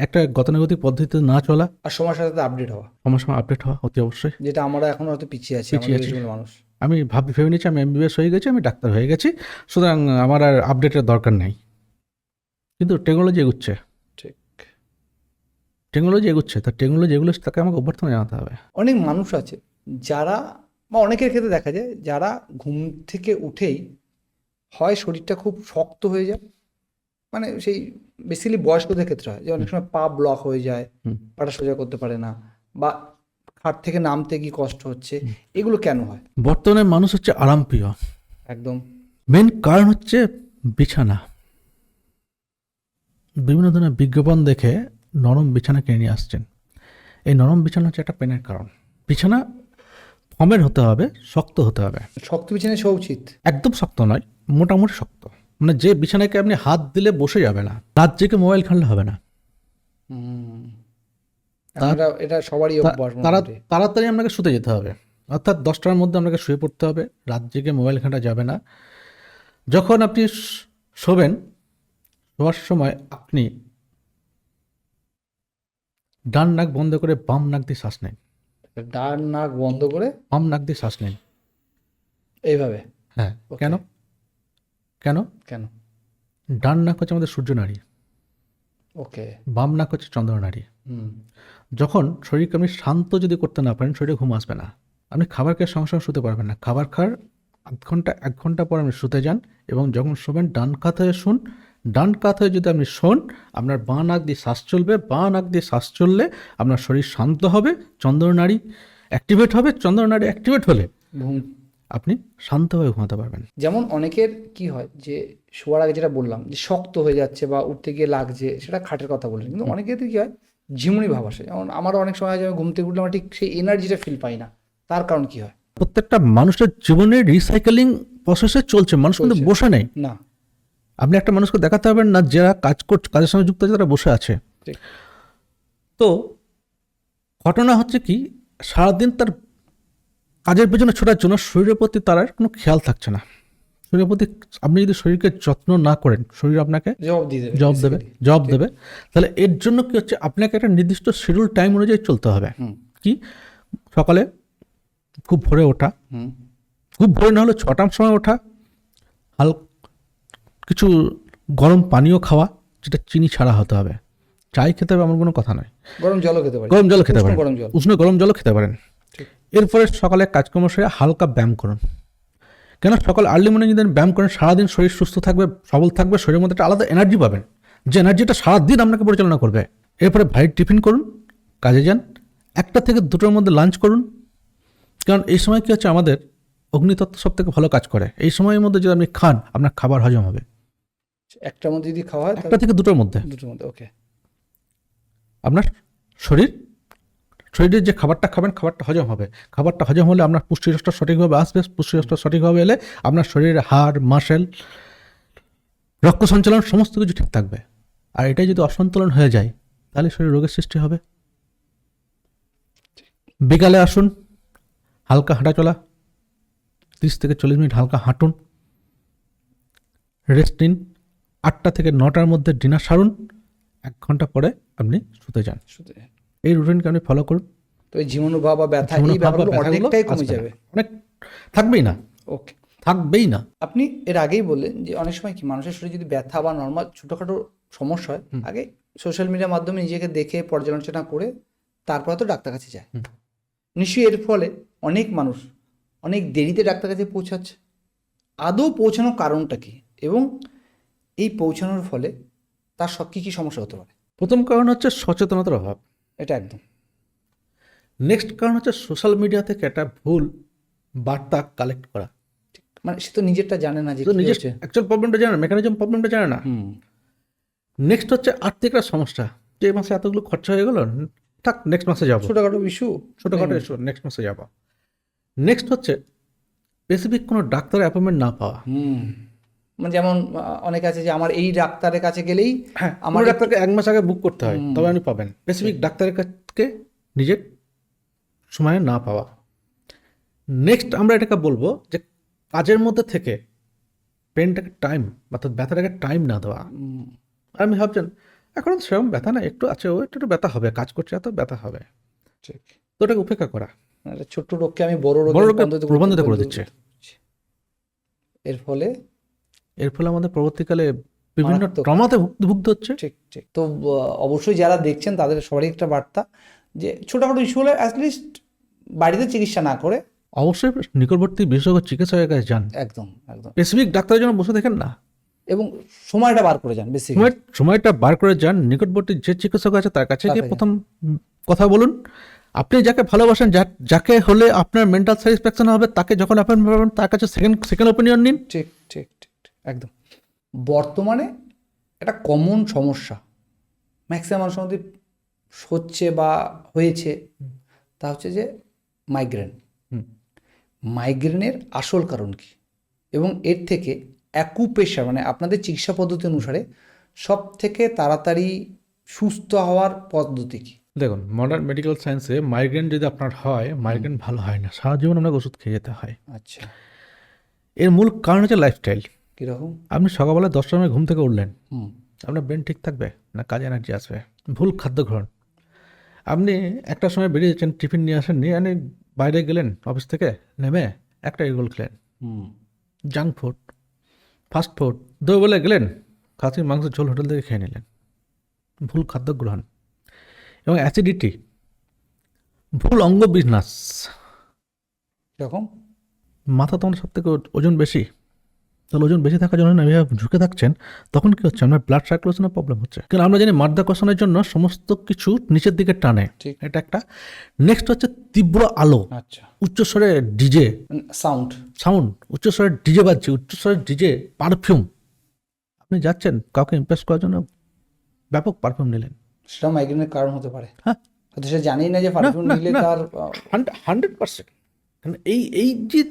একটা গতানুগতিক পদ্ধতিতে না চলা, আর সময়ের সাথে সাথে আপডেট হওয়া, সময় সময় আপডেট হওয়া অতি অবশ্যই। যেটা আমরা এখন হয়তো পিছিয়ে আছি, পিছিয়ে আমাদের আছি। দেশের মানুষ। আমি ভেবে নিচ্ছি আমি এমবিবিএস হয়ে গেছি, আমি ডাক্তার হয়ে গেছি, সুতরাং আমার আর আপডেটের দরকার নেই। কিন্তু টেকনোলজি এগুচ্ছে, ঠিক। টেকনোলজি এগুচ্ছে, তার টেকনোলজি এগুলো তাকে আমাকে অভ্যর্থনা জানাতে হবে। অনেক মানুষ আছে যারা, বা অনেকের ক্ষেত্রে দেখা যায়, যারা ঘুম থেকে উঠেই হয় শরীরটা খুব শক্ত হয়ে যায়, মানে সেই বেসিক্যালি বয়স্কদের ক্ষেত্রে হয় যে অনেক সময় পা ব্লক হয়ে যায়, পাটা সোজা করতে পারে না, বা খাট থেকে নামতে গিয়ে কষ্ট হচ্ছে। এগুলো কেন হয়? বর্তমানে মানুষ হচ্ছে আরামপ্রিয়, একদম। মেন কারণ হচ্ছে বিছানা। বিভিন্ন ধরনের বিজ্ঞাপন দেখে নরম বিছানা কিনে নিয়ে আসছেন। এই নরম বিছানা হচ্ছে একটা পেনের কারণ। বিছানা ফর্মের হতে হবে, শক্ত হতে হবে। শক্ত বিছানায় শোয়া উচিত। একদম শক্ত নয়, মোটামুটি শক্ত, মানে যে বিছানাকে আপনি হাত দিলে বসে যাবে না, রাত জেগে মোবাইল খেললে হবে না। এটা সবারই অভ্যাস। তাড়াতাড়ি আপনাকে শুতে যেতে হবে, অর্থাৎ 10টার মধ্যে আপনাকে শুয়ে পড়তে হবে, রাত জেগে মোবাইল ঘাঁটা যাবে না। যখন আপনি শোবেন, শোয়ার সময় আপনি ডান নাক বন্ধ করে বাম নাক দিয়ে শ্বাস নেন। ডান নাক বন্ধ করে বাম নাক দিয়ে শ্বাস নেন। এইভাবে? হ্যাঁ। Okay. কেন কেন কেন? ডান নাক হচ্ছে আমাদের সূর্য নাড়ি, ওকে। বাম নাক হচ্ছে চন্দ্র নাড়ি। হুম। যখন শরীরকে আপনি শান্ত যদি করতে না পারেন, শরীরে ঘুম আসবে না। আপনি খাবার খেয়ে সঙ্গে সঙ্গে শুতে পারবেন না। খাবার খাওয়ার এক ঘন্টা পর আপনি শুতে যান, এবং যখন শোবেন ডান কাত হয়ে শুন। ডান কাত হয়ে যদি আপনি শোন, আপনার বাঁ নাক দিয়ে শ্বাস চলবে। বাঁ নাক দিয়ে শ্বাস চললে আপনার শরীর শান্ত হবে, চন্দ্রনাড়ি অ্যাক্টিভেট হবে। চন্দ্রনাড়ি অ্যাক্টিভেট হলে ঘুম আপনি শান্তভাবে ঘুমাতে পারবেন। যেমন অনেকের কি হয় যে শোয়ার আগে যেটা বললাম যে শক্ত হয়ে যাচ্ছে বা উঠতে গিয়ে লাগছে, সেটা খাটের কথা বললেন, কিন্তু অনেকের কি হয় ঝিমুনি ভাব আসে। যেমন আমারও অনেক সময় হয় যে আমি ঘুম থেকে উঠলে আমার ঠিক সেই এনার্জিটা ফিল পাই না। তার কারণ কি হয়? প্রত্যেকটা মানুষের জীবনের রিসাইকেলিং প্রসেসে চলছে, মানুষ কিন্তু বসে নেই। না। আপনি একটা মানুষকে দেখাতে পারবেন না যারা কাজের সঙ্গে যুক্ত আছে তারা বসে আছে। ঠিক। তো ঘটনা হচ্ছে কি, সারাদিন তার কাজের পেছনে ছোটার জন্য শরীরের প্রতি তার আর কোনো খেয়াল থাকছে না। শরীরের প্রতি আপনি যদি শরীরকে যত্ন না করেন, শরীর আপনাকে জবাব দেবে। তাহলে এর জন্য কি হচ্ছে, আপনাকে একটা নির্দিষ্ট শিডিউল টাইম অনুযায়ী চলতে হবে। কি, সকালে খুব ভোরে ওঠা, খুব ভোরে না হলে 6টার সময় ওঠা, কিছু গরম পানীয় খাওয়া, যেটা চিনি ছাড়া হতে হবে। চাই খেতে হবে এমন কোনো কথা নয়, গরম জলও খেতে পারেন, গরম জল খেতে পারেন, উষ্ণ গরম জলও খেতে পারেন। এরপরে সকালে কাজকর্ম সেরে হালকা ব্যায়াম করুন। কেন, সকালে আর্লি মর্নিং যদি ব্যায়াম করেন, সারাদিন শরীর সুস্থ থাকবে, সবল থাকবে, শরীরের মধ্যে একটা আলাদা এনার্জি পাবেন, যে এনার্জিটা সারাদিন আপনাকে পরিচালনা করবে। এরপরে ভারী টিফিন করুন, কাজে যান। 1টা থেকে 2টোর মধ্যে লাঞ্চ করুন। কারণ এই সময় কী হচ্ছে, আমাদের অগ্নিতত্ত্ব সব থেকে ভালো কাজ করে। এই সময়ের মধ্যে যদি আপনি খান, আপনার খাবার হজম হবে। 1টার মধ্যে যদি খাওয়া হয়, 1টা থেকে 2টোর মধ্যে ওকে। আপনার শরীরের যে খাবারটা খাবেন, খাবারটা হজম হবে। খাবারটা হজম হলে আপনার পুষ্টিরসটা সঠিকভাবে আসবে। পুষ্টিরসটা সঠিকভাবে এলে আপনার শরীরের হাড়, মাসেল, রক্ত সঞ্চালন সমস্ত কিছু ঠিক থাকবে। আর এটাই যদি অসন্তুলন হয়ে যায়, তাহলে শরীরে রোগের সৃষ্টি হবে। বিকালে আসুন, হালকা হাঁটা চলা, 30 থেকে 40 মিনিট হালকা হাঁটুন, রেস্ট নিন। 8টা থেকে 9টার মধ্যে ডিনার সারুন, 1 ঘন্টা পরে আপনি শুতে যান। এই রুটিনকে আপনি ফলো করুন। তো এই ঝিমুনোভাব বা ব্যথা, এই ব্যাপারগুলো অনেকটাই কমে যাবে। অনেক থাকবেই না। ওকে, থাকবেই না। আপনি এর আগেই বললেন যে অনেক সময় কি মানুষের শরীরে যদি ব্যথা বা নর্মাল ছোটোখাটো সমস্যা হয়, আগে সোশ্যাল মিডিয়ার মাধ্যমে নিজেকে দেখে পর্যালোচনা করে তারপরে তো ডাক্তার কাছে যায়। নিশ্চয়ই এর ফলে অনেক মানুষ অনেক দেরিতে ডাক্তার কাছে পৌঁছাচ্ছে। আদৌ পৌঁছানোর কারণটা কি, এবং এই পৌঁছানোর ফলে তার সব কী কী সমস্যা হতে পারে? প্রথম কারণ হচ্ছে সচেতনতার অভাব। এটা একদম। নেক্সট কারণ হচ্ছে সোশ্যাল মিডিয়া থেকে একটা ভুল বার্তা কালেক্ট করা। মানে সে তো নিজেরটা জানে না, যে নিজের অ্যাকচুয়াল প্রবলেমটা জানে না, মেকানিজম প্রবলেমটা জানে না। নেক্সট হচ্ছে আর্থিক একটা সমস্যা, যে এই মাসে এতগুলো খরচা হয়ে গেল, থাক নেক্সট মাসে যাবো। ছোটোখাটো ইস্যু নেক্সট মাসে যাবো। নেক্সট হচ্ছে স্পেসিফিক কোনো ডাক্তারের অ্যাপয়েন্টমেন্ট না পাওয়া। মানে যেমন অনেক আছে যে আমার এই ডাক্তারের কাছে গেলেই, আমার ডাক্তারকে 1 মাস আগে বুক করতে হয়, তবে আপনি পাবেন। স্পেসিফিক ডাক্তারের কাছে নিজের সময়ে না পাওয়া। নেক্সট আমরা এটাকে বলবো যে কাজের মধ্যে থেকে পেনটাকে টাইম, অর্থাৎ ব্যথাটাকে টাইম না দেওয়া। আর আমি ভাবছেন এখন সেরকম ব্যথা না, একটু আছে, ও একটু ব্যথা হবে, কাজ করছে এত ব্যথা হবে, তো ওটাকে উপেক্ষা করা। ছোট্ট রোগকে আমি বড় রোগে প্রবন্ধিত করে দিচ্ছে। এর ফলে আমাদের পরবর্তীকালে বিভিন্ন ট্রমাতে ভুগতে হচ্ছে। ঠিক। তো অবশ্যই যারা দেখছেন তাদের সবারই একটা বার্তা, যে ছোটখাটো ইস্যু হলে অ্যাটলিস্ট বাড়িতে চিকিৎসা না করে অবশ্যই নিকটবর্তী বিশেষজ্ঞ চিকিৎসকের কাছে যান। একদম। স্পেসিফিক ডাক্তারের জন্য বসে দেখেন না, এবং সময়টা বার করে যান। বেশি সময়টা বার করে যান, নিকটবর্তী যে চিকিৎসক আছে তার কাছে গিয়ে প্রথম কথা বলুন। আপনি যাকে ভালোবাসেন, যাকে হলে আপনার মেন্টাল স্যাটিসফ্যাকশন হবে, তাকে যখন অ্যাপয়েন্টমেন্ট পাবেন তার কাছে সেকেন্ড ওপিনিয়ন নিন। ঠিক একদম। বর্তমানে একটা কমন সমস্যা ম্যাক্সিমাম মানুষের মধ্যে হচ্ছে বা হয়েছে, তা হচ্ছে যে মাইগ্রেন। মাইগ্রেনের আসল কারণ কি, এবং এর থেকে অ্যাকুপ্রেশার মানে আপনাদের চিকিৎসা পদ্ধতি অনুসারে সব থেকে তাড়াতাড়ি সুস্থ হওয়ার পদ্ধতি কি? দেখুন মডার্ন মেডিকেল সায়েন্সে মাইগ্রেন যদি আপনার হয়, মাইগ্রেন ভালো হয় না, সারা জীবন আপনাকে ওষুধ খেয়ে যেতে হয়। আচ্ছা, এর মূল কারণ হচ্ছে লাইফস্টাইল। কীরকম? আপনি সকালবেলা 10টার সময় ঘুম থেকে উঠলেন, হুম, আপনার ব্রেন ঠিক থাকবে না, কাজে এনার্জি আসবে? ভুল খাদ্য গ্রহণ। আপনি একটার সময় বেরিয়ে যাচ্ছেন, টিফিন নিয়ে আসেন, নিয়ে আপনি বাইরে গেলেন অফিস থেকে নেমে একটা এগরোল খেলেন, হুম, জাঙ্ক ফুড, ফাস্ট ফুড। দুপুরবেলা গেলেন, খাসির মাংস ঝোল হোটেল থেকে খেয়ে নিলেন, ভুল খাদ্য গ্রহণ। এবং অ্যাসিডিটি, ভুল অঙ্গ বিন্যাস। কীরকম? মাথা তোমার সব থেকে ওজন বেশি, তাহলে ওজন বেশি থাকার জন্য এভাবে ঝুঁকে থাকছেন, তখন কি হচ্ছে? আপনার ব্লাড সার্কুলেশনের প্রবলেম হচ্ছে। কারণ আমরা জানি মাধ্যাকর্ষণের জন্য সমস্ত কিছু নিচের দিকে টানে, ঠিক। এটা একটা। নেক্সট হচ্ছে তীব্র আলো, আচ্ছা, উচ্চস্বরে ডিজে সাউন্ড। উচ্চস্বরে ডিজে বাজছে, উচ্চস্বরে ডিজে, পারফিউম। আপনি যাচ্ছেন কাউকে ইমপ্রেস করার জন্য, ব্যাপক পারফিউম নিলেন, সেটা মাইগ্রেনের কারণ হতে পারে। হ্যাঁ, হয়তো সে জানেই না যে পারফিউম নিলে তার 100%। কারণ এই যে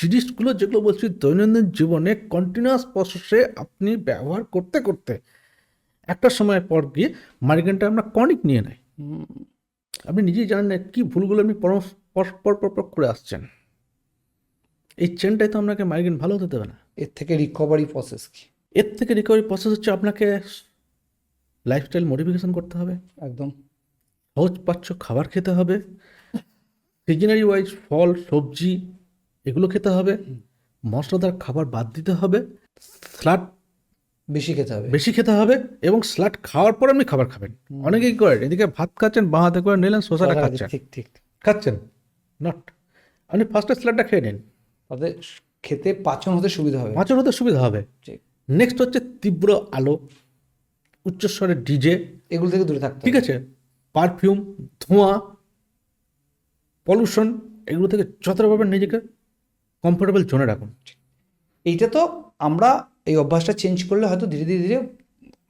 জিনিসগুলো যেগুলো বলছি দৈনন্দিন জীবনে কন্টিনিউয়াস প্রসেসে আপনি ব্যবহার করতে করতে একটা সময় পর গিয়ে মাইগ্রেনটা আমরা ক্রনিক নিয়ে নেয়। আপনি নিজেই জানেন না কী ভুলগুলো আপনি পর করে আসছেন। এই চেনটাই তো আপনাকে মাইগ্রেন ভালো হতে দেবে না। এর থেকে রিকভারি প্রসেস কি? এর থেকে রিকভারি প্রসেস হচ্ছে আপনাকে লাইফস্টাইল মডিফিকেশন করতে হবে, একদম। সহজ পাচ্য খাবার খেতে হবে, সিজনারি ওয়াইজ ফল সবজি এগুলো খেতে হবে, মশলাদার খাবার বাদ দিতে হবে, স্যালাড বেশি খেতে হবে, এবং স্যালাড খাওয়ার পর আপনি খাবার খাবেন। অনেকেই করেন, এদিকে ভাত খাচ্ছেন, বাঁ হাতে করে নিলেন, শসাটা খাচ্ছেন, ঠিক ঠিক। খাচ্ছেন নট। আপনি ফার্স্টে স্যালাডটা খেয়ে নিন, তাতে খেতে পাচন হতে সুবিধা হবে। পাচন হতে সুবিধা হবে। ঠিক। নেক্সট হচ্ছে তীব্র আলো, উচ্চস্বরের ডিজে, এগুলো থেকে দূরে থাকতে ঠিক আছে, পারফিউম, ধোঁয়া, পলিউশন, এগুলো থেকে যতটা পারবেন নিজেকে কমফোর্টেবল জোনে রাখুন। এইটা তো আমরা এই অভ্যাসটা চেঞ্জ করলে হয়তো ধীরে ধীরে ধীরে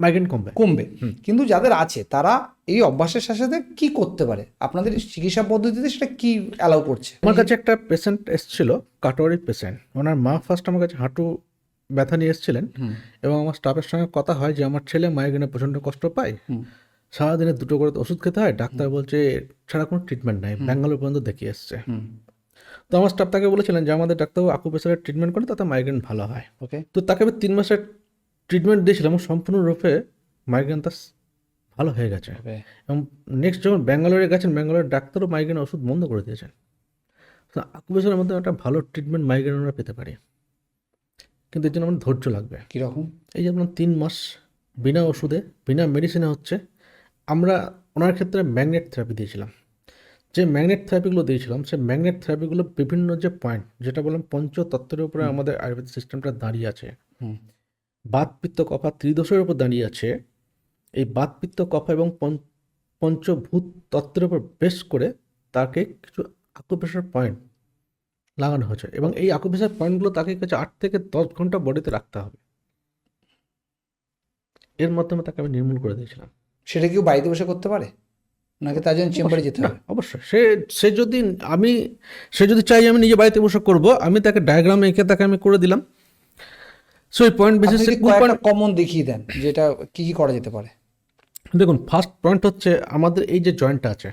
মাইগ্রেন কমবে। কিন্তু যাদের আছে তারা এই অভ্যাসের সাথে সাথে কি করতে পারে? আপনাদের চিকিৎসা পদ্ধতিতে সেটা কি অ্যালাউ করছে? আমার কাছে একটা পেশেন্ট এসেছিল, কাটোয়ারি পেশেন্ট। ওনার মা ফার্স্ট আমার কাছে হাঁটু ব্যথা নিয়ে এসেছিলেন, এবং আমার স্টাফের সঙ্গে কথা হয় যে আমার ছেলে মাইগ্রেনে প্রচণ্ড কষ্ট পায়, সারাদিনে 2টো করে ওষুধ খেতে হয়, ডাক্তার বলছে ছাড়া কোনো ট্রিটমেন্ট নাই, ব্যাঙ্গালোর পর্যন্ত দেখিয়ে এসছে। তো আমার স্টাফ তাকে বলেছিলেন যে আমাদের ডাক্তারবাবু আকুপ্রেশারের ট্রিটমেন্ট করে, তাতে মাইগ্রেন ভালো হয়। ওকে। তো তাকে আমি 3 মাসের ট্রিটমেন্ট দিয়েছিলাম, সম্পূর্ণরূপে মাইগ্রেন তার ভালো হয়ে গেছে। এবং নেক্সট যখন ব্যাঙ্গালোরে গেছেন, ব্যাঙ্গালোরের ডাক্তারও মাইগ্রেন ওষুধ বন্ধ করে দিয়েছেন। তো আকুপ্রেশারের মধ্যে একটা ভালো ট্রিটমেন্ট মাইগ্রেন আমরা পেতে পারি, কিন্তু এর জন্য আমার ধৈর্য লাগবে। কীরকম? এই যে আপনার 3 মাস বিনা ওষুধে বিনা মেডিসিনে হচ্ছে। আমরা ওনার ক্ষেত্রে ম্যাগনেট থেরাপি দিয়েছিলাম। যে ম্যাগনেট থেরাপিগুলো দিয়েছিলাম, সেই ম্যাগনেট থেরাপিগুলো বিভিন্ন যে পয়েন্ট, যেটা বললাম পঞ্চতত্ত্বের উপরে আমাদের আয়ুর্বেদিক সিস্টেমটা দাঁড়িয়ে আছে। বাত পিত্ত কফা ত্রিদোষের উপর দাঁড়িয়ে আছে। এই বাত পিত্ত কফা এবং পঞ্চভূত তত্ত্বের উপর বেস করে তাকে কিছু আকুপ্রেশার পয়েন্ট লাগানো হয়েছে, এবং এই আকুপ্রেশার পয়েন্টগুলো তাকে কাছে 8 থেকে 10 ঘন্টা বডিতে রাখতে হবে। এর মাধ্যমে তাকে আমি নির্মূল করে দিয়েছিলাম। সেটা কেউ বাড়িতে বসে করতে পারে নাকি তার জন্য চেম্বারে যেতে হবে? অবশ্যই সে যদি চাই আমি নিজে বাড়িতে বসে করব, আমি তাকে ডায়াগ্রাম এঁকে তাকে আমি করে দিলাম। সো এই পয়েন্ট বেসিসে কমন দেখিয়ে দেন যেটা কি কি করা যেতে পারে। দেখুন, ফার্স্ট পয়েন্ট হচ্ছে আমাদের এই যে জয়েন্টটা আছে,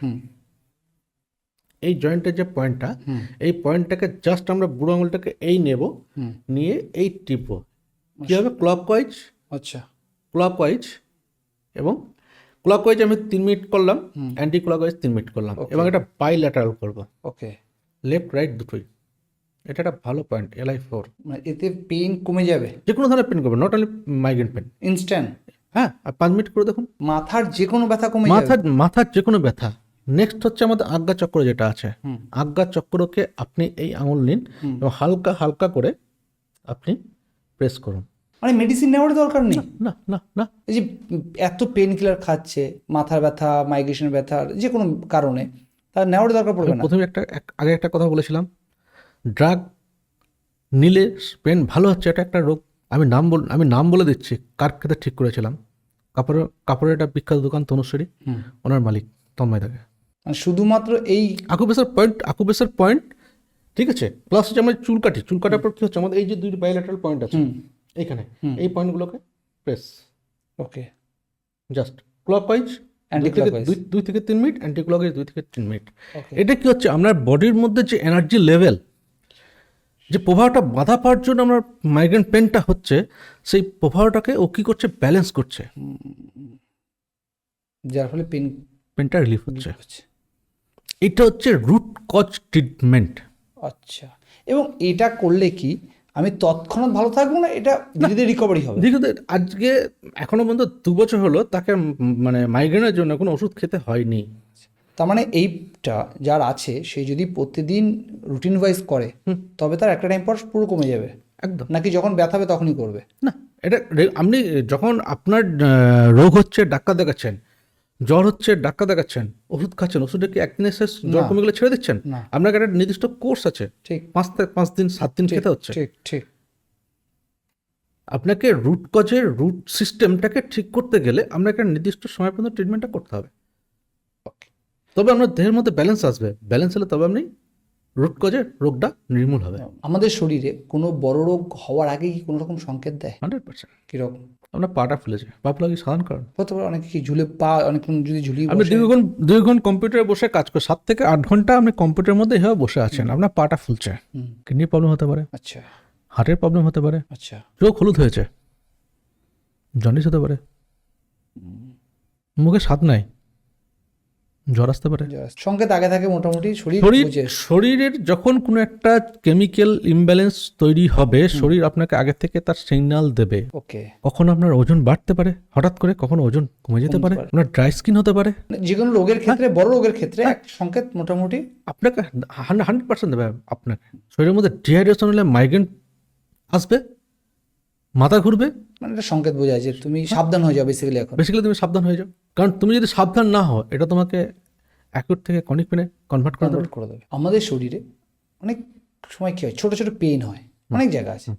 এই জয়েন্টের যে পয়েন্টটা, এই পয়েন্টটাকে জাস্ট আমরা বুড়ো আঙুলটাকে এই নেব, নিয়ে এই টিপব। কী হবে? ক্লকওয়াইজ। আচ্ছা, ক্লকওয়াইজ। এবং ক্লকওয়াইজ আমি 3 মিনিট করলাম, অ্যান্টি ক্লকওয়াইজ 3 মিনিট করলাম, এবং এটা বাইল্যাটারাল করব। ওকে। লেফট রাইট দুটোই। এটা একটা ভালো পয়েন্ট, LI4। মানে এতে পেইন কমে যাবে? যে কোনো ধরনের পেন করবে, not only migraine pain. Instant? হ্যাঁ, আর 5 মিনিট করে দেখুন, মাথার যে কোনো ব্যথা কমে যাবে? মাথার যে কোনো ব্যথা। নেক্সট হচ্ছে আমাদের আজ্ঞা চক্র যেটা আছে, আজ্ঞা চক্রকে আপনি এই আঙুল নিন এবং হালকা হালকা করে আপনি প্রেস করুন। মানে মেডিসিন নেওয়ার দরকার নেই? না না না। এই যে এত পেন কিলার খাচ্ছে মাথার ব্যথা, মাইগ্রেশনের ব্যথার যে কোনো কারণে, তার নেওয়ার দরকার পড়বে না? প্রথমে আগে একটা কথা বলেছিলাম, ড্রাগ নিলে পেন ভালো হচ্ছে, এটা একটা রোগ। আমি নাম বলে দিচ্ছি, কার ক্ষেত্রে ঠিক করেছিলাম। কাপড়ের একটা বিখ্যাত দোকান তনুশ্বরী, ওনার মালিক তন্ময় দাকে। শুধুমাত্র এই আকুপ্রেশার পয়েন্ট, ঠিক আছে। প্লাস হচ্ছে আমাদের চুলকাটার পর কী হচ্ছে, আমাদের এই যে 2 বাইল্যাটারাল পয়েন্ট আছে এইখানে, এই পয়েন্টগুলোকে press. Okay. Just clockwise Anti-clockwise। 2 থেকে 3 মিনিট, অ্যান্টি ক্লকওয়াইজ 2 থেকে 3 মিনিট। Okay. এটা কি হচ্ছে, আপনার বডির মধ্যে যে এনার্জি লেভেল, যে প্রভাবটা বাধা পাওয়ার জন্য আমার মাইগ্রেন পেনটা হচ্ছে, সেই প্রভাবটাকে ও কি করছে, ব্যালেন্স করছে, যার ফলে পেন পেনটা রিলিফ হচ্ছে। হচ্ছে। এটা হচ্ছে রুট কজ ট্রিটমেন্ট। আচ্ছা, এবং এটা করলে কি আমি তৎক্ষণাৎ ভালো থাকবো না, এটা ধীরে ধীরে রিকভারি হবে? দেখুন, আজকে এখনো পর্যন্ত 2 বছর হলো তাকে মানে মাইগ্রেনের জন্য কোনো ওষুধ খেতে হয়নি। তার মানে এইটা যার আছে সে যদি প্রতিদিন রুটিন ওয়াইজ করে তবে তার একটা টাইম পর পুরো কমে যাবে, একদম নাকি যখন ব্যথা হবে তখনই করবে? না, এটা আপনি যখন আপনার রোগ হচ্ছে ডাক্তার দেখাচ্ছেন, জ্বর হচ্ছে ডাক্তার দেখাচ্ছেন, ওষুধ খাচ্ছেন, ওষুধে কি একদিনে শেষ, জ্বর কমে গেলে ছেড়ে দিচ্ছেন? না। আপনার একটা নির্দিষ্ট কোর্স আছে, ঠিক 5 দিন 7 দিন খেতে হচ্ছে। ঠিক ঠিক। আপনাকে রুট কজের রুট সিস্টেমটাকে ঠিক করতে গেলে আপনাকে একটা নির্দিষ্ট সময় পর্যন্ত ট্রিটমেন্টটা করতে হবে, তবে আপনার দেহের মধ্যে ব্যালেন্স আসবে। ব্যালেন্স হলে তবে আপনি রুট কজের রোগটা নির্মূল হবে। আমাদের শরীরে কোনো বড় রোগ হওয়ার আগে কি কোনো রকম সংকেত দেয়? 100%। কিরকম? আপনার পাটা ফুলেছে, পা ফোলা কি সাধারণ কারণ? হতে পারে অনেকে কি ঝুলে পা, অনেকক্ষণ যদি ঝুলিয়ে আপনি বসে, দীর্ঘক্ষণ কম্পিউটারে বসে কাজ করে 7 থেকে 8 ঘন্টা আপনি কম্পিউটারের মধ্যে এভাবে বসে আছেন, আপনার পাটা ফুলছে, কিডনি প্রবলেম হতে পারে, আচ্ছা হার্টের প্রবলেম হতে পারে, আচ্ছা, চোখ হলুদ হয়েছে, জন্ডিস হতে পারে, মুখে স্বাদ নাই, জ্বর আসতে পারে। সংকেত আগে থাকে মোটামুটি শরীর বুঝে। শরীরের যখন কোনো একটা কেমিক্যাল ইমব্যালেন্স তৈরি হবে, শরীর আপনাকে আগে থেকে তার সিগন্যাল দেবে। ওকে। কখনো আপনার ওজন বাড়তে পারে হঠাৎ করে, কখনো ওজন কমে যেতে পারে, আপনার ড্রাই স্কিন হতে পারে। যে কোনো রোগের ক্ষেত্রে, বড় রোগের ক্ষেত্রে এক সংকেত মোটামুটি আপনাকে 100% দেবে। আপনাকে শরীরের মধ্যে ডিহাইড্রেশন হলে মাইগ্রেন আসবে, মাথা ঘুরবে, মানে একটা সংকেত বোঝায় যে তুমি সাবধান হয়ে যাও বেসিক্যালি। এখন বেসিক্যালি তুমি সাবধান হয়ে যাও, কারণ তুমি যদি সাবধান না হও এটা তোমাকে অ্যাকিউট থেকে ক্রনিক পেনে কনভার্ট করে দেবে। কনভার্ট করে দেবে। আমাদের শরীরে অনেক সময় কি হয়, ছোট ছোট পেইন হয়, অনেক জায়গা আছে,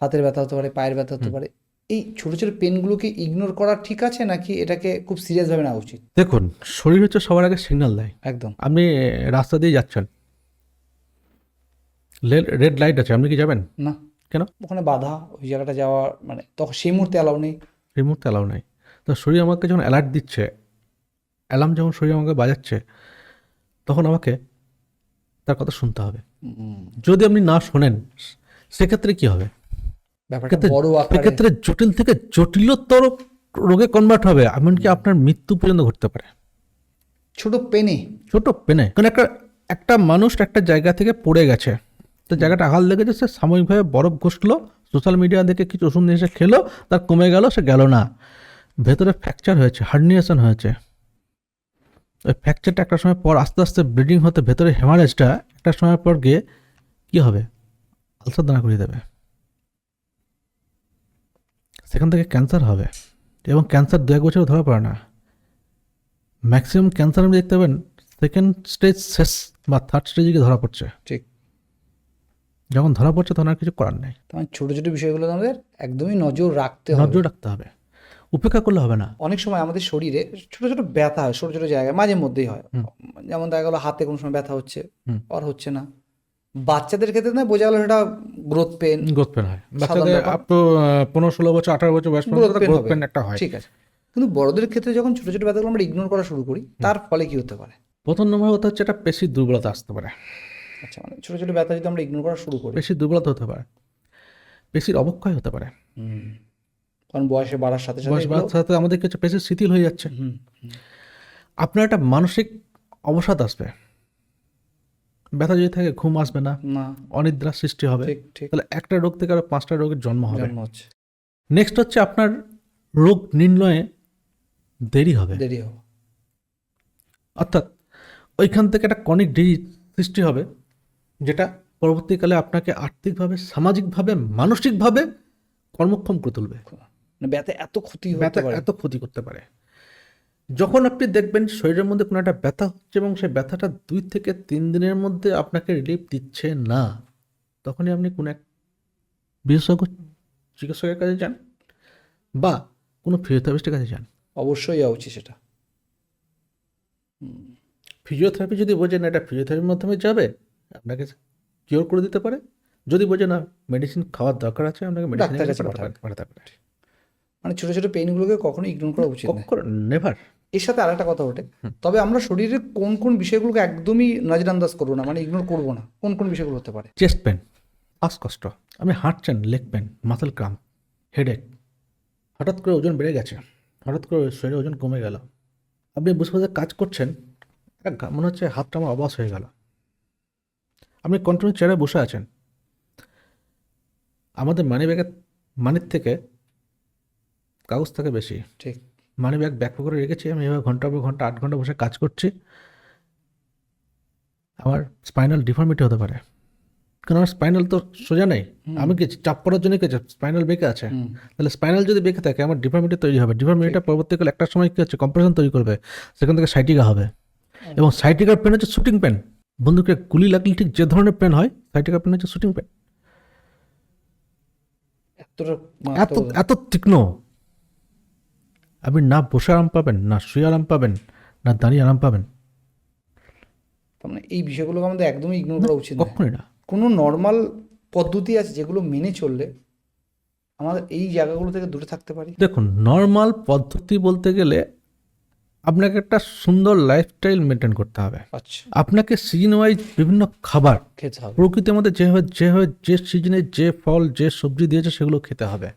হাতের ব্যথা হতে পারে, পায়ের ব্যথা হতে পারে। এই ছোট ছোট পেনগুলোকে ইগনোর করা ঠিক আছে, নাকি এটাকে খুব সিরিয়াসভাবে নেওয়া উচিত? দেখুন, শরীর হচ্ছে সবার আগে সিগন্যাল দেয়। একদম। আপনি রাস্তা দিয়ে যাচ্ছেন, রেড লাইট আছে, আপনি কি যাবেন? না। কেন? ওখানে বাধা, ওই জায়গাটা যাওয়া মানে তখন সেই মুহূর্তে অ্যালাউ নেই। এই মুহূর্তে অ্যালাউ নাই। তো শরীর আমাকে যখন অ্যালার্ট দিচ্ছে, অ্যালার্ম যখন শরীর আমাকে বাজাচ্ছে, তখন আমাকে তার কথা শুনতে হবে। যদি আপনি না শোনেন সেক্ষেত্রে কি হবে? ব্যাপারটা বড় আকারে, সেক্ষেত্রে জটিল থেকে জটিলতর রোগে কনভার্ট হবে, এমনকি আপনার মৃত্যু পর্যন্ত ঘটতে পারে। ছোট পেনে, ছোট পেনে, কারণ একটা মানুষ একটা জায়গা থেকে পড়ে গেছে, তো জায়গাটা আঘাত লেগেছে, সে সাময়িকভাবে বরফ ঘষলো, সোশ্যাল মিডিয়া দেখে কিছু ওষুধ নিয়ে এসে খেলো, তার কমে গেল, সে গেল না। ভেতরে ফ্র্যাকচার হয়েছে, হার্নিয়েশন হয়েছে, ওই ফ্র্যাকচারটা একটা সময় পর আস্তে আস্তে ব্লিডিং হতে, ভেতরে হেমারেজটা একটা সময় পর গিয়ে কী হবে, আলসার দানা করিয়ে দেবে, সেখান থেকে ক্যান্সার হবে। এবং ক্যান্সার 2-1 বছর ধরা পড়ে না। ম্যাক্সিমাম ক্যান্সার আপনি দেখতে পাবেন সেকেন্ড স্টেজ শেষ বা থার্ড স্টেজে গিয়ে ধরা পড়ছে। ঠিক। যখন ধরা পড়ছে তখন আর কিছু করার নেই। তোমার ছোট ছোট বিষয়গুলো আমাদের একদমই নজর রাখতে হবে, নজর রাখতে হবে, উপেক্ষা করলে হবে না। অনেক সময় আমাদের শরীরে ছোট ছোট ব্যথা হয়, ছোট ছোট জায়গায় মাঝে মধ্যেই হয়। যেমন দেখা গেলো হাতে কোনো সময় ব্যথা হচ্ছে, আর হচ্ছে না। বাচ্চাদের ক্ষেত্রে না বোঝা গেলো সেটা গ্রোথ পেন হয় বাচ্চাদের, আপ টু 15-16 বছর 18 বছর বয়স পর্যন্ত গ্রোথ পেন একটা হয়। ঠিক আছে, কিন্তু বড়দের ক্ষেত্রে যখন ছোট ছোট ব্যথাগুলো আমরা ইগনোর করা শুরু করি, তার ফলে কি হতে পারে? প্রথম নম্বর হতে হচ্ছে একটা পেশির দুর্বলতা আসতে পারে। আচ্ছা, মানে ছোট ছোট ব্যথা যদি আমরা ইগনোর করা শুরু করি, পেশির দুর্বলতা হতে পারে, পেশির অবক্ষয় হতে পারে, কারণ বয়সে বাড়ার সাথে সাথে বয়স বাড়ার সাথে আমাদের কিছু পেশি শিথিল হয়ে যাচ্ছে। আপনার একটা মানসিক অবসাদ আসবে, ব্যথা যদি থাকে ঘুম আসবে না, অনিদ্রার সৃষ্টি হবে। ঠিক ঠিক, তাহলে একটা রোগ থেকে আরো 5টা রোগের জন্ম হবে। হচ্ছে। নেক্সট হচ্ছে আপনার রোগ নির্ণয়ে দেরি হবে, অর্থাৎ ওইখান থেকে একটা ক্রনিক ডিজিজ সৃষ্টি হবে, যেটা পরবর্তীকালে আপনাকে আর্থিকভাবে, সামাজিকভাবে, মানসিকভাবে কর্মক্ষম করে তুলবে। ব্যথা এত ক্ষতি এত ক্ষতি করতে পারে। যখন আপনি দেখবেন শরীরের মধ্যে কোনো একটা ব্যথা হচ্ছে এবং সেই ব্যথাটা 2 থেকে 3 দিনের মধ্যে আপনাকে রিলিফ দিচ্ছে না, তখনই আপনি কোনো এক বিশেষজ্ঞ চিকিৎসকের কাছে যান বা কোনো ফিজিওথেরাপিস্টের কাছে যান। অবশ্যই যাওয়া উচিত সেটা। ফিজিওথেরাপি যদি বোঝেন এটা ফিজিওথেরাপির মাধ্যমে যাবে, আপনাকে কিওর করে দিতে পারে। যদি বোঝে না মেডিসিন খাওয়ার দরকার আছে, আপনাকে মেডিসিন পাঠাতে পারে। মানে ছোট ছোট পেইনগুলোকে কখনো ইগনোর করা উচিত না, নেভার। এর সাথে আরেকটা কথা ওঠে, তবে আমরা শরীরের কোন কোন বিষয়গুলোকে একদমই নজরান্দাজ করবো না, মানে ইগনোর করবো না, কোন কোন বিষয়গুলো হতে পারে? চেস্ট পেন, শ্বাসকষ্ট, আপনি হাঁটছেন, leg pain, muscle cramp, headache, হঠাৎ করে ওজন বেড়ে গেছে, হঠাৎ করে শরীরে ওজন কমে গেল, আপনি বসে বসে কাজ করছেন, মনে হচ্ছে হাতটা আমার অবশ হয়ে গেল, আপনি কন্টিনিউ চেয়ারে বসে আছেন, আমাদের মানি ব্যাগের মানির থেকে কাগজ থাকে বেশি। ঠিক। মানি ব্যাগ ব্যাক করে রেখেছি, আমি এবার ঘন্টার পর ঘন্টা 8 ঘন্টা বসে কাজ করছি, আমার স্পাইনাল ডিফর্মিটি হতে পারে, কারণ আমার স্পাইনাল তো সোজা নেই, আমি কি চাপ পড়ার জন্য কি স্পাইনাল বেঁকে আছে, তাহলে স্পাইনাল যদি বেঁকে থাকে আমার ডিফর্মিটি তৈরি হবে, ডিফর্মিটিটা পরবর্তীকালে একটা সময় কি হচ্ছে কম্প্রেশন তৈরি করবে, সেখান থেকে সাইটিকা হবে, এবং সাইটিকার পেন হচ্ছে শুটিং পেন, বন্দুকে গুলি লাগলে ঠিক যে ধরনের পেন হয়, সাইটিকার পেন হচ্ছে শুটিং পেন, এত এত তীক্ষ্ণ, আপনি না বসে আরাম পাবেন, না শুয়ে আরাম পাবেন, না দাঁড়িয়ে আরাম পাবেন, তার মানে এই বিষয়গুলোকে আমাদের একদমই ইগনোর করা উচিত নয়। কখনোই না। কোনো নর্মাল পদ্ধতি আছে যেগুলো মেনে চললে আমাদের এই জায়গাগুলো থেকে দূরে থাকতে পারি? দেখুন, নর্মাল পদ্ধতি বলতে গেলে আপনাকে একটা সুন্দর লাইফস্টাইল মেনটেন করতে হবে, আচ্ছা, আপনাকে সিজন ওয়াইজ বিভিন্ন খাবার, খেতে হবে। প্রকৃতির মধ্যে যে সিজনে যে ফল যে সবজি দিয়েছে সেগুলো খেতে হবে,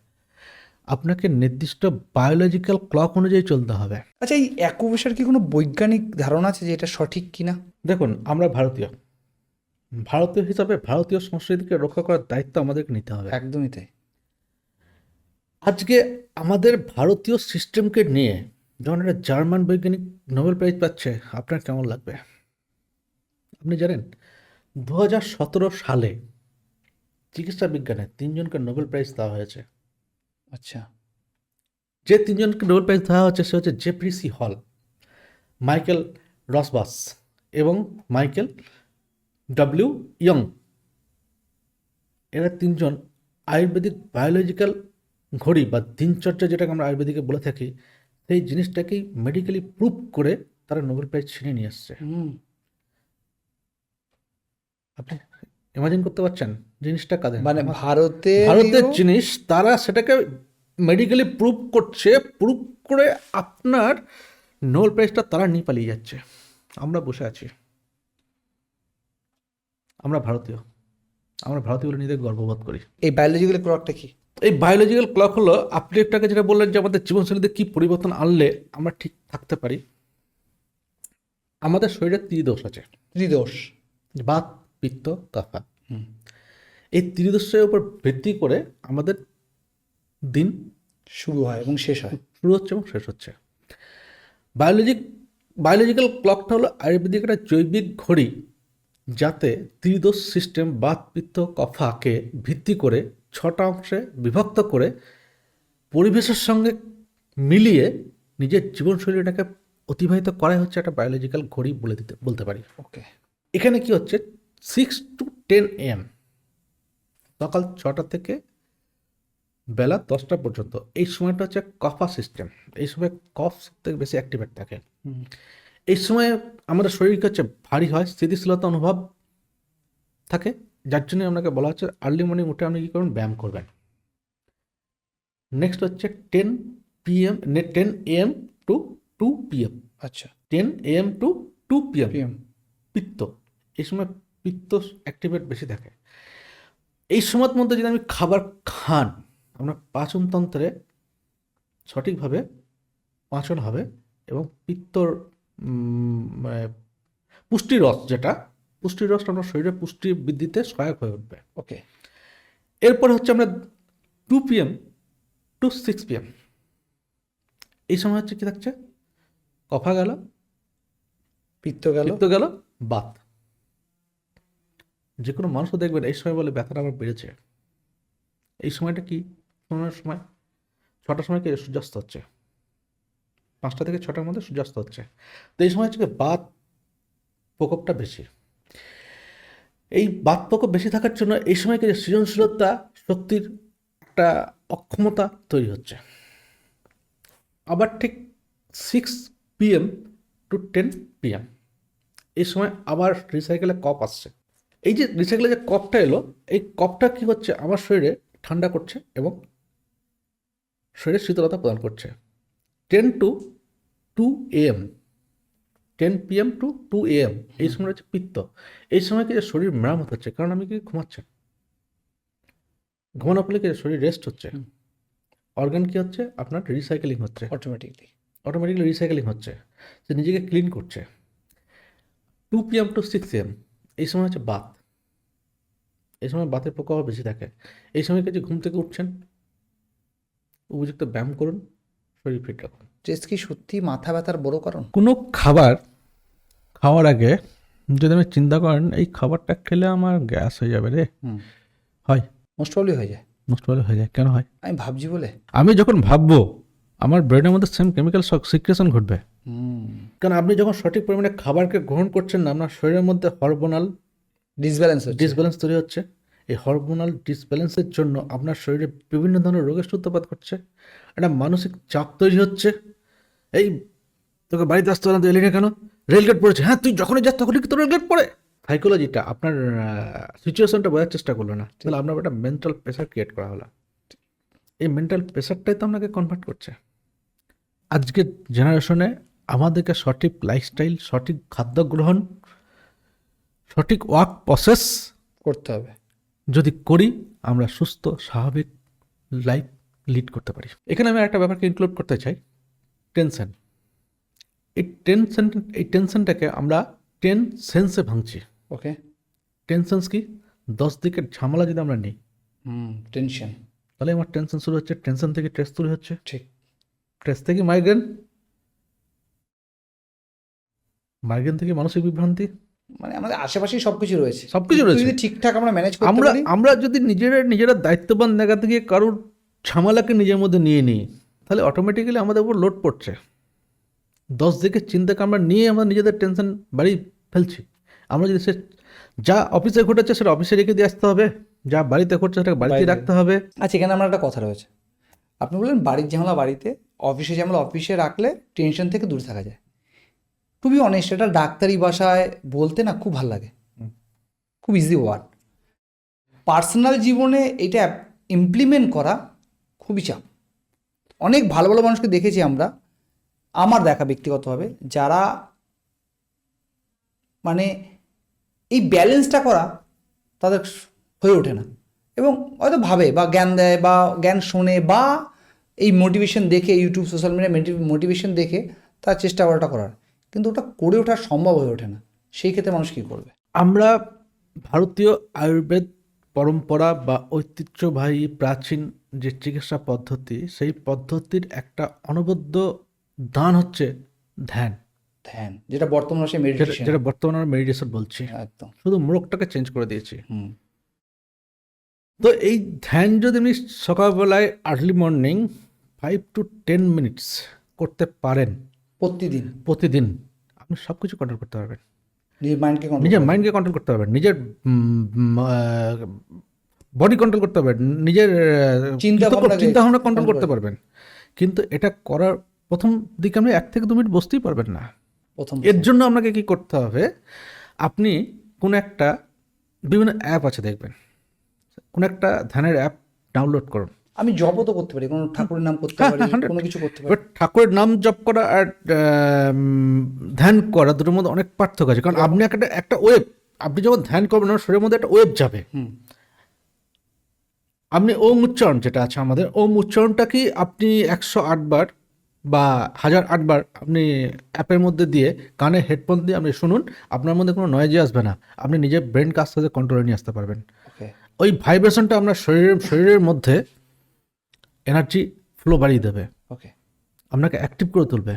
আপনাকে নির্দিষ্ট বায়োলজিক্যাল ক্লক অনুযায়ী চলতে হবে। আচ্ছা, এই অ্যাকুপ্রেশার কি কোনো বৈজ্ঞানিক ধারণা আছে যে এটা সঠিক কিনা? দেখুন, আমরা ভারতীয় হিসাবে ভারতীয় সংস্কৃতিকে রক্ষা করার দায়িত্ব আমাদেরকে নিতে হবে। একদমই তাই। আজকে আমাদের ভারতীয় সিস্টেমকে নিয়ে যখন একটা জার্মান বৈজ্ঞানিক নোবেল প্রাইজ পাচ্ছে, আপনার কেমন লাগবে? আপনি জানেন 2017 সালে চিকিৎসা বিজ্ঞানে 3 জনকে নোবেল প্রাইজ দেওয়া হয়েছে। আচ্ছা। যে 3 জনকে নোবেল প্রাইজ দেওয়া হচ্ছে সে হচ্ছে জেফ্রি সি হল, মাইকেল রসবাস এবং মাইকেল ডব্লিউ ইয়ং। এরা 3 জন আয়ুর্বেদিক বায়োলজিক্যাল ঘড়ি বা দিনচর্যা, যেটাকে আমরা আয়ুর্বেদিকে বলে থাকি, সেই জিনিসটাকেই মেডিকেলি প্রুভ করে তারা নোবেল প্রাইজ ছিনিয়ে নিয়ে আসছে। আপনি ইমাজিন করতে পারছেন জিনিসটা কাদের? মানে ভারতের জিনিস, তারা সেটাকে মেডিকেলি প্রুভ করছে, প্রুভ করে আপনার নোবেল প্রাইজটা তারা নিয়ে পালিয়ে যাচ্ছে, আমরা বসে আছি। আমরা ভারতীয় বলে নিজেদের গর্ববোধ করি। এই বায়োলজিক্যাল ক্লকটা কি? এই বায়োলজিক্যাল ক্লক হলো, আপনি একটাকে যেটা বললেন যে আমাদের জীবনশৈলীতে কী পরিবর্তন আনলে আমরা ঠিক থাকতে পারি। আমাদের শরীরে ত্রিদোষ আছে, বাত, পিত্ত, কাফা। এই ত্রিদোষের উপর ভিত্তি করে আমাদের দিন শুরু হয় এবং শেষ হয়, শুরু হচ্ছে এবং শেষ হচ্ছে। বায়োলজিক্যাল ক্লকটা হলো আয়ুর্বেদিক একটা জৈবিক ঘড়ি, যাতে ত্রিদোষ সিস্টেম বাত, পিত্ত, কফাকে ভিত্তি করে 6টা অংশে বিভক্ত করে পরিবেশের সঙ্গে মিলিয়ে নিজের জীবনশৈলীটাকে অতিবাহিত করাই হচ্ছে একটা বায়োলজিক্যাল ঘড়ি বলতে পারি। ওকে। এখানে কি হচ্ছে, 6 to 10 AM, সকাল 6টা থেকে বেলা 10টা পর্যন্ত, এই সময়টা হচ্ছে কফা সিস্টেম। এই সময় কফ সবথেকে বেশি অ্যাক্টিভেট থাকে। এই সময় আমাদের শরীরকে হচ্ছে ভারী হয়, স্থিতিশীলতা অনুভব থাকে, যার জন্য আপনাকে বলা হচ্ছে আর্লি মর্নিং উঠে আপনি কী করবেন, ব্যায়াম করবেন। নেক্সট হচ্ছে 10 AM টু 2 PM। আচ্ছা। 10 AM টু 2 PM পিত্ত, এই সময় পিত্ত অ্যাক্টিভেট বেশি থাকে। এই সময়ের মধ্যে যদি আমি খাবার খান, আপনার পাচনতন্ত্রে সঠিকভাবে পাচন হবে এবং পিত্তর পুষ্টি রসটা আপনার শরীরে পুষ্টি বৃদ্ধিতে সহায়ক হয়ে উঠবে। ওকে। এরপরে হচ্ছে আমরা 2 PM টু 6 PM, এই সময় হচ্ছে কি থাকছে, কফা গেল, পিত্ত গেল, বাত। যে কোনো মানুষও দেখবেন এই সময় বলে ব্যথাটা আমার বেড়েছে। এই সময়টা কি সময় 6টার সময় কি সূর্যাস্ত হচ্ছে, 5টা থেকে 6টার মধ্যে সূর্যাস্ত হচ্ছে। তো এই সময় হচ্ছে বাত প্রকোপটা বেশি। এই বাত প্রকোপ বেশি থাকার জন্য এই সময় কি সৃজনশীলতা শক্তির একটা অক্ষমতা তৈরি হচ্ছে। আবার ঠিক 6 PM টু 10 PM, এই সময় আবার রিসাইকেলে কফ আসছে। এই যে রিসাইকেলে যে কফটা এলো, এই কফটা কি হচ্ছে, আমার শরীরে ঠান্ডা করছে এবং শরীরে শীতলতা প্রদান করছে। 10 to 2 AM, 10 PM to 2 AM, এই সময় হচ্ছে পিত্ত। এই সময় কি যে শরীর মেরামত হচ্ছে, কারণ আমি কি ঘুমাচ্ছে, ঘুমানোর ফলে কি শরীর রেস্ট হচ্ছে, অর্গান কি হচ্ছে আপনার রিসাইকেলিং হচ্ছে, অটোমেটিকলি রিসাইকেলিং হচ্ছে, সে নিজেকে ক্লিন করছে। 2 PM to 6 AM, এই সময় হচ্ছে বাত, এই সময় বাতের প্রকোপ বেশি থাকে। এই সময় যে ঘুম থেকে উঠছেন, উপযুক্ত ব্যায়াম করুন, শরীর ফিট রাখুন। স্ট্রেস কি সত্যি মাথা ব্যথার বড় কারণ? কোনো খাবার খাওয়ার আগে যদি আপনি চিন্তা করেন এই খাবারটা খেলে আমার গ্যাস হয়ে যাবে রে, হয়, মোস্ট প্রবলি হয়ে যায়। মোস্ট প্রবলি হয়ে যায়। কেন হয়? আমি ভাবছি বলে। আমি যখন ভাববো আমার ব্রেনের মধ্যে সেম কেমিক্যাল সিক্রেশন ঘটবে। কারণ আপনি যখন সঠিক পরিমাণে খাবারকে গ্রহণ করছেন না, আপনার শরীরের মধ্যে হরমোনাল ডিসব্যালেন্স তৈরি হচ্ছে। এই হরমোনাল ডিসব্যালেন্সের জন্য আপনার শরীরে বিভিন্ন ধরনের রোগের সূত্রপাত ঘটছে, একটা মানসিক চাপ তৈরি হচ্ছে। এই তোকে বাড়িতে আসতে হবে না, তুই এলি না কেন, রেলগেট পড়েছে, হ্যাঁ তুই যখনই যাস তখনই কি তোর রেলগেট পড়ে। সাইকোলজিটা আপনার সিচুয়েশনটা বোঝার চেষ্টা করলো না, তাহলে আপনার একটা মেন্টাল প্রেশার ক্রিয়েট করা হলো। এই মেন্টাল প্রেশারটাই তো আপনাকে কনভার্ট করছে। আজকের জেনারেশনে আমাদেরকে সঠিক লাইফস্টাইল, সঠিক খাদ্য গ্রহণ, সঠিক ওয়ার্ক প্রসেস করতে হবে। যদি করি, আমরা সুস্থ স্বাভাবিক লাইফ লিড করতে পারি। এখানে আমি একটা ব্যাপারকে ইনক্লুড করতে চাই, টেনশন। এই টেনশনটাকে আমরা 10 সেন্সে ভাঙছি। ওকে, টেনশনস কি? 10 দিকের ঝামেলা যদি আমরা নিই, টেনশন, তাহলে আমার টেনশন শুরু হচ্ছে, টেনশন থেকে স্ট্রেস তৈরি হচ্ছে, ঠিক, স্ট্রেস থেকে মাইগ্রেন, মাইগ্রেন থেকে মানসিক বিভ্রান্তি। মানে আমাদের আশেপাশেই সবকিছু রয়েছে, সবকিছু রয়েছে। যদি ঠিকঠাক আমরা ম্যানেজ করতে পারি, আমরা যদি নিজেরা দায়িত্ববান জায়গা থেকে কারোর ঝামেলাকে নিজের মধ্যে নিয়ে নিই, তাহলে অটোমেটিক্যালি আমাদের উপর লোড পড়ছে। 10 দিকের চিন্তাকে আমরা নিয়ে আমরা নিজেদের টেনশন বাড়ি ফেলছি। আমরা যদি যা অফিসে ঘটেছে সেটা অফিসে রেখে দিয়ে আসতে হবে, যা বাড়িতে ঘটছে সেটাকে বাড়িতে রাখতে হবে। আচ্ছা, এখানে আমার একটা কথা রয়েছে। আপনি বললেন বাড়ির ঝামেলা বাড়িতে, অফিসে ঝামেলা অফিসে রাখলে টেনশন থেকে দূরে থাকা যায়। টু বি অনেস্ট, এটা ডাক্তারি ভাষায় বলতে না খুব ভালো লাগে, খুব ইজি ওয়ার্ড। পার্সোনাল জীবনে এটা ইমপ্লিমেন্ট করা খুবই চাপ। অনেক ভালো ভালো মানুষকে দেখেছি আমরা, আমার দেখা ব্যক্তিগতভাবে, যারা মানে এই ব্যালেন্সটা করা তাদের হয়ে ওঠে না, এবং হয়তো ভাবে বা জ্ঞান দেয় বা জ্ঞান শোনে বা এই মোটিভেশন দেখে, ইউটিউব সোশ্যাল মিডিয়া মোটিভেশন দেখে তার চেষ্টা করার, কিন্তু ওটা করে ওঠা সম্ভব হয়ে ওঠে না। সেই ক্ষেত্রে মানুষ কী করবে? আমরা ভারতীয় আয়ুর্বেদ পরম্পরা বা ঐতিহ্যবাহী প্রাচীন যে চিকিৎসা পদ্ধতি, সেই পদ্ধতির একটা অনবদ্য দান হচ্ছে ধ্যান, যেটা বর্তমানে যেটা বর্তমানে আমরা মেডিটেশন বলছি। একদম, শুধু মোড়কটাকে চেঞ্জ করে দিয়েছি। তো এই ধ্যান যদি আপনি সকালবেলায় আর্লি মর্নিং 5 to 10 মিনিটস করতে পারেন প্রতিদিন, আপনি সব কিছু কন্ট্রোল করতে পারবেন। নিজের মাইন্ডকে কন্ট্রোল করতে পারবেন, নিজের বডি কন্ট্রোল করতে পারবেন, নিজের চিন্তা ভাবনা কন্ট্রোল করতে পারবেন। কিন্তু এটা করার প্রথম দিকে আপনি 1 থেকে 2 মিনিট বসতেই পারবেন না। এর জন্য আপনাকে কি করতে হবে, আপনি কোনো একটা, বিভিন্ন অ্যাপ আছে দেখবেন, কোনো একটা ধ্যানের অ্যাপ ডাউনলোড করুন। আমি জপও তো করতে পারি, কোনো ঠাকুরের নাম করতে পারি, কোনো কিছু করতে পারি। ঠাকুরের নাম জপ করা আর ধ্যান করা দুটোর মধ্যে অনেক পার্থক্য আছে। কারণ আপনি একটা ওয়েব, আপনি যখন ধ্যান করবেন আমার শরীরের মধ্যে একটা ওয়েব যাবে। আপনি ওম উচ্চারণ যেটা আছে আমাদের, ওম উচ্চারণটা কি আপনি 108 বার বা 1008 বার আপনি অ্যাপের মধ্যে দিয়ে কানে হেডফোন দিয়ে আপনি শুনুন, আপনার মধ্যে কোনো নয়েজই আসবে না। আপনি নিজের ব্রেন কাজ থেকে কন্ট্রোলে নিয়ে আসতে পারবেন। ওই ভাইব্রেশনটা আপনার শরীরের মধ্যে এনার্জি ফ্লো বাড়িয়ে দেবে, আপনাকে অ্যাক্টিভ করে তুলবে,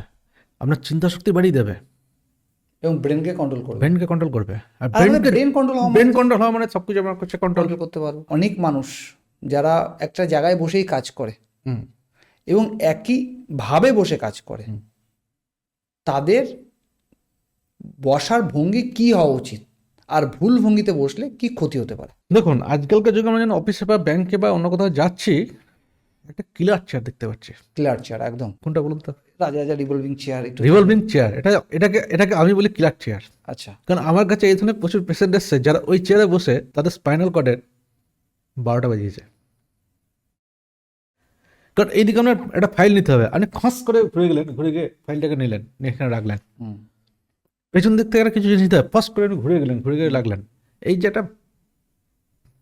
আপনার চিন্তা শক্তি বাড়িয়ে দেবে এবং ব্রেনকে কন্ট্রোল করবে। আর ব্রেন কন্ট্রোল হওয়া মানে সবকিছু আমরা কন্ট্রোল করতে পারবো। অনেক মানুষ যারা একটা জায়গায় বসেই কাজ করে এবং একইভাবে বসে কাজ করে, তাদের বসার ভঙ্গি কি হওয়া উচিত আর ভুল ভঙ্গিতে বসলে কি ক্ষতি হতে পারে? দেখুন, আজকালকার যুগে আমরা যেন অফিসে বা ব্যাংকে বা অন্য কোথাও যাচ্ছি, একটা ক্লিয়ার চেয়ার দেখতে পাচ্ছি। ক্লিয়ার চেয়ার, একদম। কোনটা বলুন তো? রাজা রিভলভিং চেয়ার। এটাকে আমি বলি ক্লিয়ার চেয়ার। আচ্ছা, কারণ আমার কাছে এই ধরনের প্রচুর পেশেন্ট এসছে যারা ওই চেয়ারে বসে তাদের স্পাইনাল কর্ডের 12টা বাজিয়েছে। কারণ এইদিকে আপনার একটা ফাইল নিতে হবে, আপনি খস করে ঘুরে গেলেন, ঘুরে গিয়ে ফাইলটাকে নিলেন, নিয়ে এখানে রাখলেন। পেছন দিক থেকে একটা কিছু জিনিস নিতে হবে, ফার্স্ট করে আপনি ঘুরে গেলেন, ঘুরে গিয়ে রাখলেন। এই যে একটা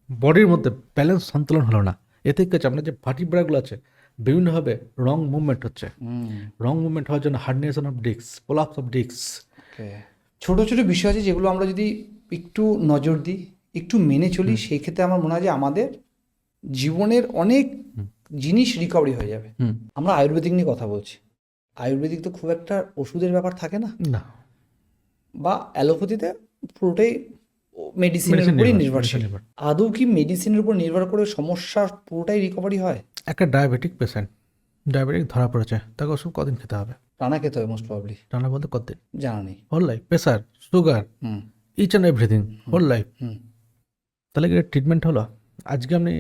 বডির মধ্যে ব্যালেন্স সন্তুলন হলো না, এতে কি হচ্ছে, আপনার যে ভার্টিব্রাগুলো আছে বিভিন্নভাবে রং মুভমেন্ট হচ্ছে। রং মুভমেন্ট হওয়ার জন্য herniation of disc, prolapse of disc. ছোট ছোট বিষয় আছে যেগুলো আমরা যদি একটু নজর দিই, একটু মেনে চলি, সেই ক্ষেত্রে আমার মনে হয় যে আমাদের জীবনের অনেক জিনিস রিকভারি হয়ে যাবে। আমরা আয়ুর্বেদিক নিয়ে কথা বলছি, আয়ুর্বেদিক তো খুব একটা ওষুধের ব্যাপার থাকে না, না, বা অ্যালোপ্যাথিতে পুরোটাই মেডিসিনের উপরই নির্ভরশীল। আদৌ কি মেডিসিনের উপর নির্ভর করে সমস্যার পুরোটাই রিকভারি হয়? একটা ডায়াবেটিক পেশেন্ট, ডায়াবেটিক ধরা পড়েছে, তাকে ওষুধ কদিন খেতে হবে? টানা খেতে হবে মোস্ট প্রবাবলি। টানা বলতে কতদিন? জানা নেই। Whole life. Pressure, sugar, each and everything, whole life. তাহলে কি ট্রিটমেন্ট হলো? আজকে আপনি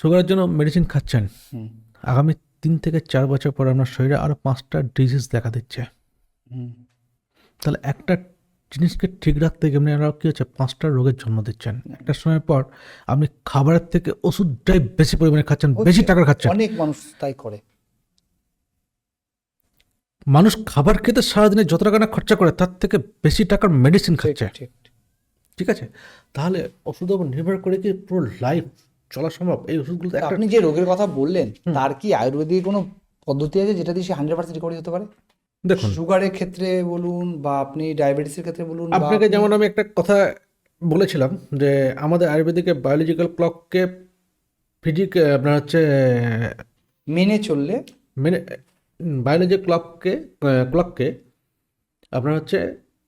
সুগারের জন্য মেডিসিন খাচ্ছেন, আগামী 3 থেকে 4 বছর পর আপনার শরীরে আরও 5টা ডিজিজ দেখা দিচ্ছে। তাহলে একটা জিনিসকে ঠিক রাখতে গিয়ে আপনি আরও কী হচ্ছে, 5টা রোগের জন্ম দিচ্ছেন। একটা সময় পর আপনি খাবারের থেকে ওষুধটাই বেশি পরিমাণে খাচ্ছেন, বেশি টাকা খাচ্ছেন। অনেক মানুষ তাই করে। মানুষ খাবার খেতে সারাদিনে যত টাকা না খরচা করে তার থেকে বেশি টাকার মেডিসিন খাচ্ছে। ঠিক আছে, তাহলে ওষুধের উপর নির্ভর করে কি পুরো লাইফ চলা সম্ভব? এই ওষুধগুলো আপনি যে রোগের কথা বললেন, তার কি আয়ুর্বেদিক কোনো পদ্ধতি আছে যেটা দিয়ে সে 100% রিকভারি হতে পারে? দেখুন, সুগারের ক্ষেত্রে বলুন বা আপনি ডায়াবেটিসের ক্ষেত্রে বলুন, আপনাকে যেমন আমি একটা কথা বলেছিলাম যে আমাদের আয়ুর্বেদিকে বায়োলজিক্যাল ক্লককে আপনার হচ্ছে মেনে চললে, বায়োলজি ক্লককে আপনার হচ্ছে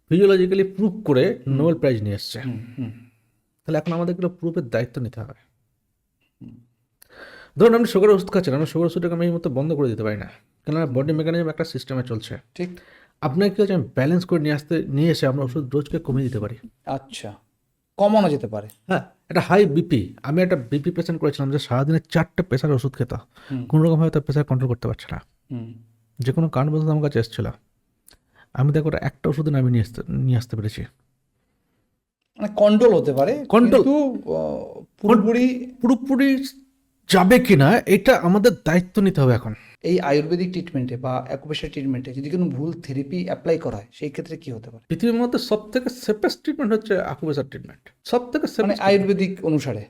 ফিজিওলজিক্যালি প্রুভ করে নোবেল প্রাইজ নিয়ে এসছে। তাহলে এখন আমাদের এগুলো প্রুফের দায়িত্ব নিতে হবে। ধরুন আপনি সুগারের ওষুধ খাচ্ছেন, আমরা সুগার ওষুধটাকে আমি এই মতো বন্ধ করে দিতে পারি না, কেননা বডি মেকানিজম একটা সিস্টেমে চলছে। ঠিক। আপনাকে কি হচ্ছে, আমি ব্যালেন্স করে নিয়ে এসে আমরা ওষুধ রোজকে কমিয়ে দিতে পারি। আচ্ছা, কমানো যেতে পারে। হ্যাঁ, একটা হাই বিপি, আমি একটা বিপি পেশেন্ট করেছিলাম যে সারাদিনে 4টে প্রেশারের ওষুধ খেত, কোনো রকমভাবে তার প্রেশার কন্ট্রোল করতে পারছে না। যে কোনো কারণবশত আমার কাছে এসেছিল, আমি দেখো একটা ওষুধ আমি নিয়ে আসতে পেরেছি। মানে কন্ট্রোল হতে পারে, কিন্তু পুরোপুরি যাবে কিনা এটা আমাদের দায়িত্ব নিতে হবে এখন। এই আয়ুর্বেদিক ট্রিটমেন্টে বা অ্যাকুপ্রেশার ট্রিটমেন্টে যদি কোনো ভুল থেরাপি অ্যাপ্লাই করা হয়, সেই ক্ষেত্রে কি হতে পারে? পৃথিবীর মধ্যে সব থেকে সেফেস্ট ট্রিটমেন্ট হচ্ছে আকুপ্রেশার ট্রিটমেন্ট, সব থেকে মানে আয়ুর্বেদিক অনুসারে।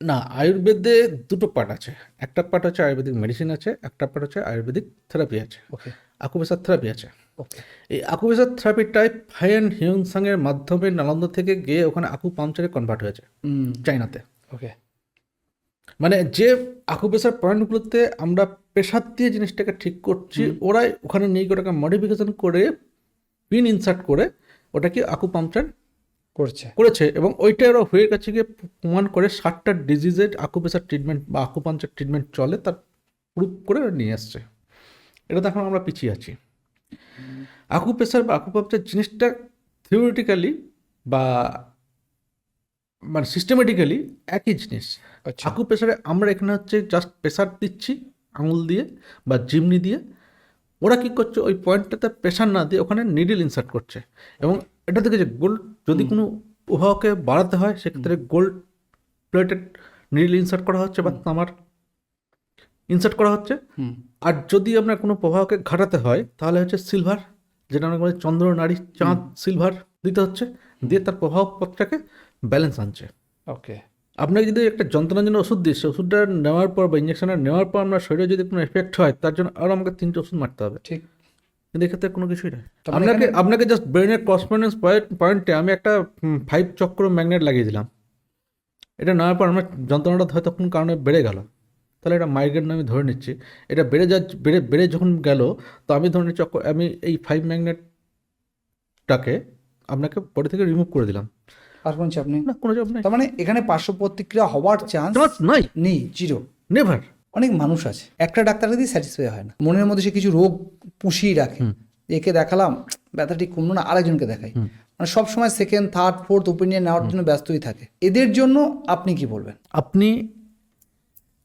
না, আয়ুর্বেদে দুটো পার্ট আছে, একটা পার্ট হচ্ছে আয়ুর্বেদিক মেডিসিন আছে, একটা পার্ট হচ্ছে আয়ুর্বেদিক থেরাপি আছে, আকুপ্রেশার থেরাপি আছে। এই আকুপ্রেশার থেরাপিটাই ফাইন হিউংসাংয়ের মাধ্যমে নালন্দা থেকে গিয়ে ওখানে আকুপাংচারে কনভার্ট হয়েছে চাইনাতে। মানে যে আকুপ্রেশার পয়েন্টগুলোতে আমরা প্রেশার দিয়ে জিনিসটাকে ঠিক করছি, ওরাই ওখানে নিয়ে গিয়ে ওটাকে মডিফিকেশন করে পিন ইনসার্ট করে ওটাকে আকুপাংচার করেছে, এবং ওইটা ওরা হয়ে গেছে গিয়ে প্রমাণ করে 60টা ডিজিজের আকুপ্রেশার ট্রিটমেন্ট বা আকুপাংচার ট্রিটমেন্ট চলে, তার প্রুফ করে নিয়ে আসছে। এটা তো এখন আমরা পিছিয়ে আছি। আকুপ্রেশার বা আকুপাংচার জিনিসটা থিওরিটিক্যালি বা মানে সিস্টেমেটিক্যালি একই জিনিস। আকুপ্রেশারে আমরা এখানে হচ্ছে জাস্ট প্রেশার দিচ্ছি আঙুল দিয়ে বা জিমনি দিয়ে, ওরা কী করছে ওই পয়েন্টটাতে প্রেশার না দিয়ে ওখানে নিডল ইনসার্ট করছে, এবং এটা থেকে যে গোল্ড যদি কোনো প্রবাহকে বাড়াতে হয় সেক্ষেত্রে গোল্ড প্লেটেড নিডল ইনসার্ট করা হচ্ছে বা তামার ইনসার্ট করা হচ্ছে। আর যদি আপনার কোনো প্রবাহকে ঘাটাতে হয় তাহলে হচ্ছে সিলভার, যেটা আমরা বলি চন্দ্র নারী চাঁদ সিলভার দিতে হচ্ছে, দিয়ে তার প্রবাহ পথটাকে ব্যালেন্স আনছে। আপনাকে যদি একটা যন্ত্রণার জন্য ওষুধ দিই, সে ওষুধটা নেওয়ার পর বা ইঞ্জেকশনটা নেওয়ার পর আপনার শরীরে যদি কোনো এফেক্ট হয় তার জন্য আরও আমাকে 3টে ওষুধ মারতে হবে। ঠিক, কিন্তু এক্ষেত্রে কোনো কিছুই নয়। আপনাকে জাস্ট ব্রেনের করেসপন্ডেন্স পয়েন্টে আমি একটা 5 চক্র ম্যাগনেট লাগিয়ে দিলাম, এটা নেওয়ার পর আমার যন্ত্রণাটা হয়তো কোন কারণে বেড়ে গেল, তাহলে এটা মাইগ্রেন আমি ধরে নিচ্ছি। এটা বেড়ে যখন গেল, তো আমি ধরে নিচ্ছি আমি এই 5 ম্যাগনেটটাকে আপনাকে বডি থেকে রিমুভ করে দিলাম। আর কোনো চাপ নেই? না, কোনো চাপ নেই। তার মানে এখানে পার্শ্ব প্রতিক্রিয়া হওয়ার চান্স নেই, জিরো, নেভার। অনেক মানুষ আছে একটা ডাক্তারকে দিয়ে স্যাটিসফাই হয় না, মনের মধ্যে সে কিছু রোগ পুষিয়ে রাখে, একে দেখালাম ব্যথা ঠিক কমলো না, আরেকজনকে দেখাই, মানে সবসময় সেকেন্ড থার্ড ফোর্থ ওপিনিয়ন নেওয়ার জন্য ব্যস্তই থাকে। এদের জন্য আপনি কি বলবেন? আপনি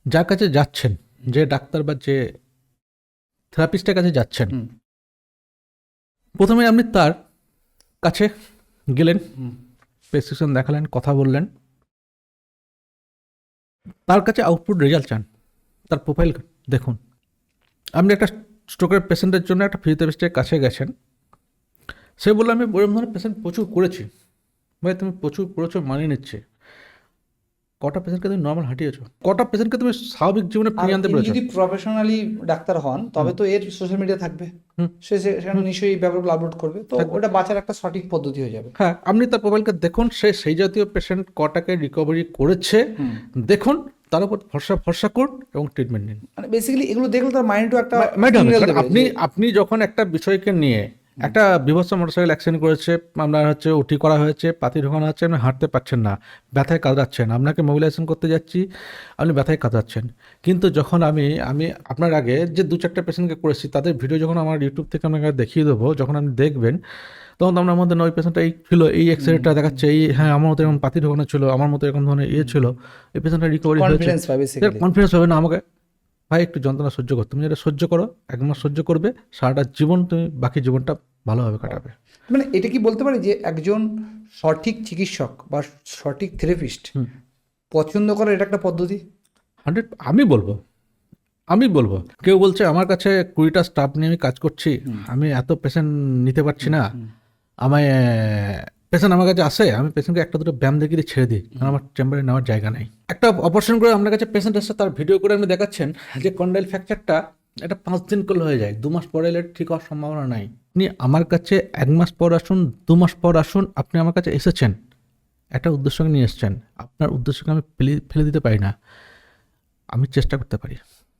যার কাছে যাচ্ছেন, যে ডাক্তার বা যে থেরাপিস্টের কাছে যাচ্ছেন, প্রথমে আপনি তার কাছে গেলেন, প্রেসক্রিপশন দেখালেন, কথা বললেন, তার কাছে আউটপুট রেজাল্ট চান, তার প্রোফাইল দেখুন। আপনি একটা স্ট্রোকের পেশেন্টের জন্য একটা ফিজিওথেরাপিস্টের কাছে গেছেন, সে বললো আমি ওরকম ধরনের পেশেন্ট প্রচুর করেছি। ভাই তুমি প্রচুর করেছো মানিয়ে নিচ্ছে, কটা পেশেন্টকে তুমি নর্মাল হাঁটিয়েছো, কটা পেশেন্টকে তুমি স্বাভাবিক জীবনে ফিরিয়ে আনতে পেরেছো? যদি প্রফেশনালি ডাক্তার হন তবে তো এর সোশ্যাল মিডিয়া থাকবে, সেখানে নিশ্চয়ই এই ব্যাপারগুলো আপলোড করবে, তো ওটা বাঁচার একটা সঠিক পদ্ধতি হয়ে যাবে। হ্যাঁ, আপনি তার প্রোফাইলকে দেখুন, সে সেই জাতীয় পেশেন্ট কটাকে রিকভারি করেছে দেখুন, তার উপর ভরসা করুন এবং ট্রিটমেন্ট নিন। মানে বেসিক্যালি এগুলো দেখলে তার মাইন্ডও একটা আপনি যখন একটা বিষয়কে নিয়ে একটা বিভৎস মোটরসাইকেল অ্যাক্সিডেন্ট করেছে, আপনার হচ্ছে ওটি করা হয়েছে, পাতি ঢোকানো হচ্ছে, আপনি হাঁটতে পারছেন না, ব্যথায় কাতরাচ্ছেন, আপনাকে মোবিলাইজেশন করতে যাচ্ছি, আপনি ব্যথায় কাতরাচ্ছেন। কিন্তু যখন আমি আপনার আগে যে 2-4টা পেশেন্টকে করেছি তাদের ভিডিও যখন আমার ইউটিউব থেকে আপনাকে দেখিয়ে দেবো, যখন আপনি দেখবেন তখন তো আপনার মধ্যে ওই পেশেন্টটা এই ছিল, এই এক্সরেটা দেখাচ্ছে, এই হ্যাঁ আমার মতো এরকম পাতি ঢোকানো ছিল, আমার মতো এরকম ধরনের ছিল, এই পেশেন্টটা রিকভারি হয়েছে, কনফিডেন্স হবে না আমাকে। ভাই একটু যন্ত্রণা সহ্য করো, তুমি যেটা সহ্য করো 1 মাস সহ্য করবে, সারাটা জীবন তুমি বাকি জীবনটা ভালোভাবে কাটাবে। মানে এটা কি বলতে পারি যে একজন সঠিক চিকিৎসক বা সঠিক থেরাপিস্ট পছন্দ করার এটা একটা পদ্ধতি? 100 আমি বলবো কেউ বলছে আমার কাছে 20টা স্টাফ নিয়ে আমি কাজ করছি, আমি এত পেশেন্ট নিতে পারছি না, আমায় পেশেন্ট আমার কাছে আসে, আমি পেশেন্টকে 1-2 ব্যায়াম দেখিয়ে দিয়ে ছেড়ে দিই, কারণ আমার চেম্বারে নেওয়ার জায়গা নেই। একটা অপারেশন করে আপনার কাছে পেশেন্ট আসছে, তার ভিডিও করে আপনি দেখাচ্ছেন যে কন্ডাইল ফ্র্যাকচারটা এটা 5 দিন করলে হয়ে যায়, 2 মাস পরে এলে ঠিক হওয়ার সম্ভাবনা নাই। আপনি আমার কাছে 1 মাস পর আসুন, 2 মাস পর আসুন, আপনি আমার কাছে এসেছেন একটা উদ্দেশ্যকে নিয়ে এসেছেন, আপনার উদ্দেশ্যকে আমি ফেলে দিতে পারি না, আমি চেষ্টা করতে পারি।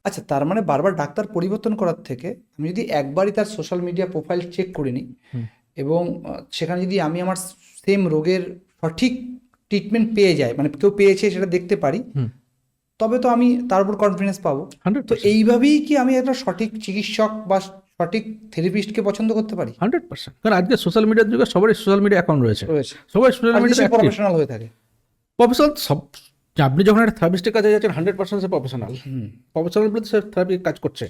আচ্ছা, তার মানে বারবার ডাক্তার পরিবর্তন করার থেকে আমি যদি একবারই তার সোশ্যাল মিডিয়া প্রোফাইল চেক করে নিই এবং সেখানে যদি আমি আমার সেম রোগের সঠিক ট্রিটমেন্ট পেয়ে যাই, মানে কেউ পেয়েছে সেটা দেখতে পারি, তবে তো আমি তার উপর কনফিডেন্স পাবো। তো এইভাবেই কি আমি একটা সঠিক চিকিৎসক বা সঠিক থেরাপিস্টকে পছন্দ করতে পারি? 100%। কারণ আজকে সোশ্যাল মিডিয়ার যুগে সবারই সোশ্যাল মিডিয়া অ্যাকাউন্ট রয়েছে, সবাই সোশ্যাল মিডিয়া প্রফেশনাল হয়ে থাকে। প্রফেশনাল সব, আপনি যখন একটা থেরাপিস্টের কাছে যাচ্ছেন 100% সে প্রফেশনাল বলতে সে থেরাপি কাজ করছে,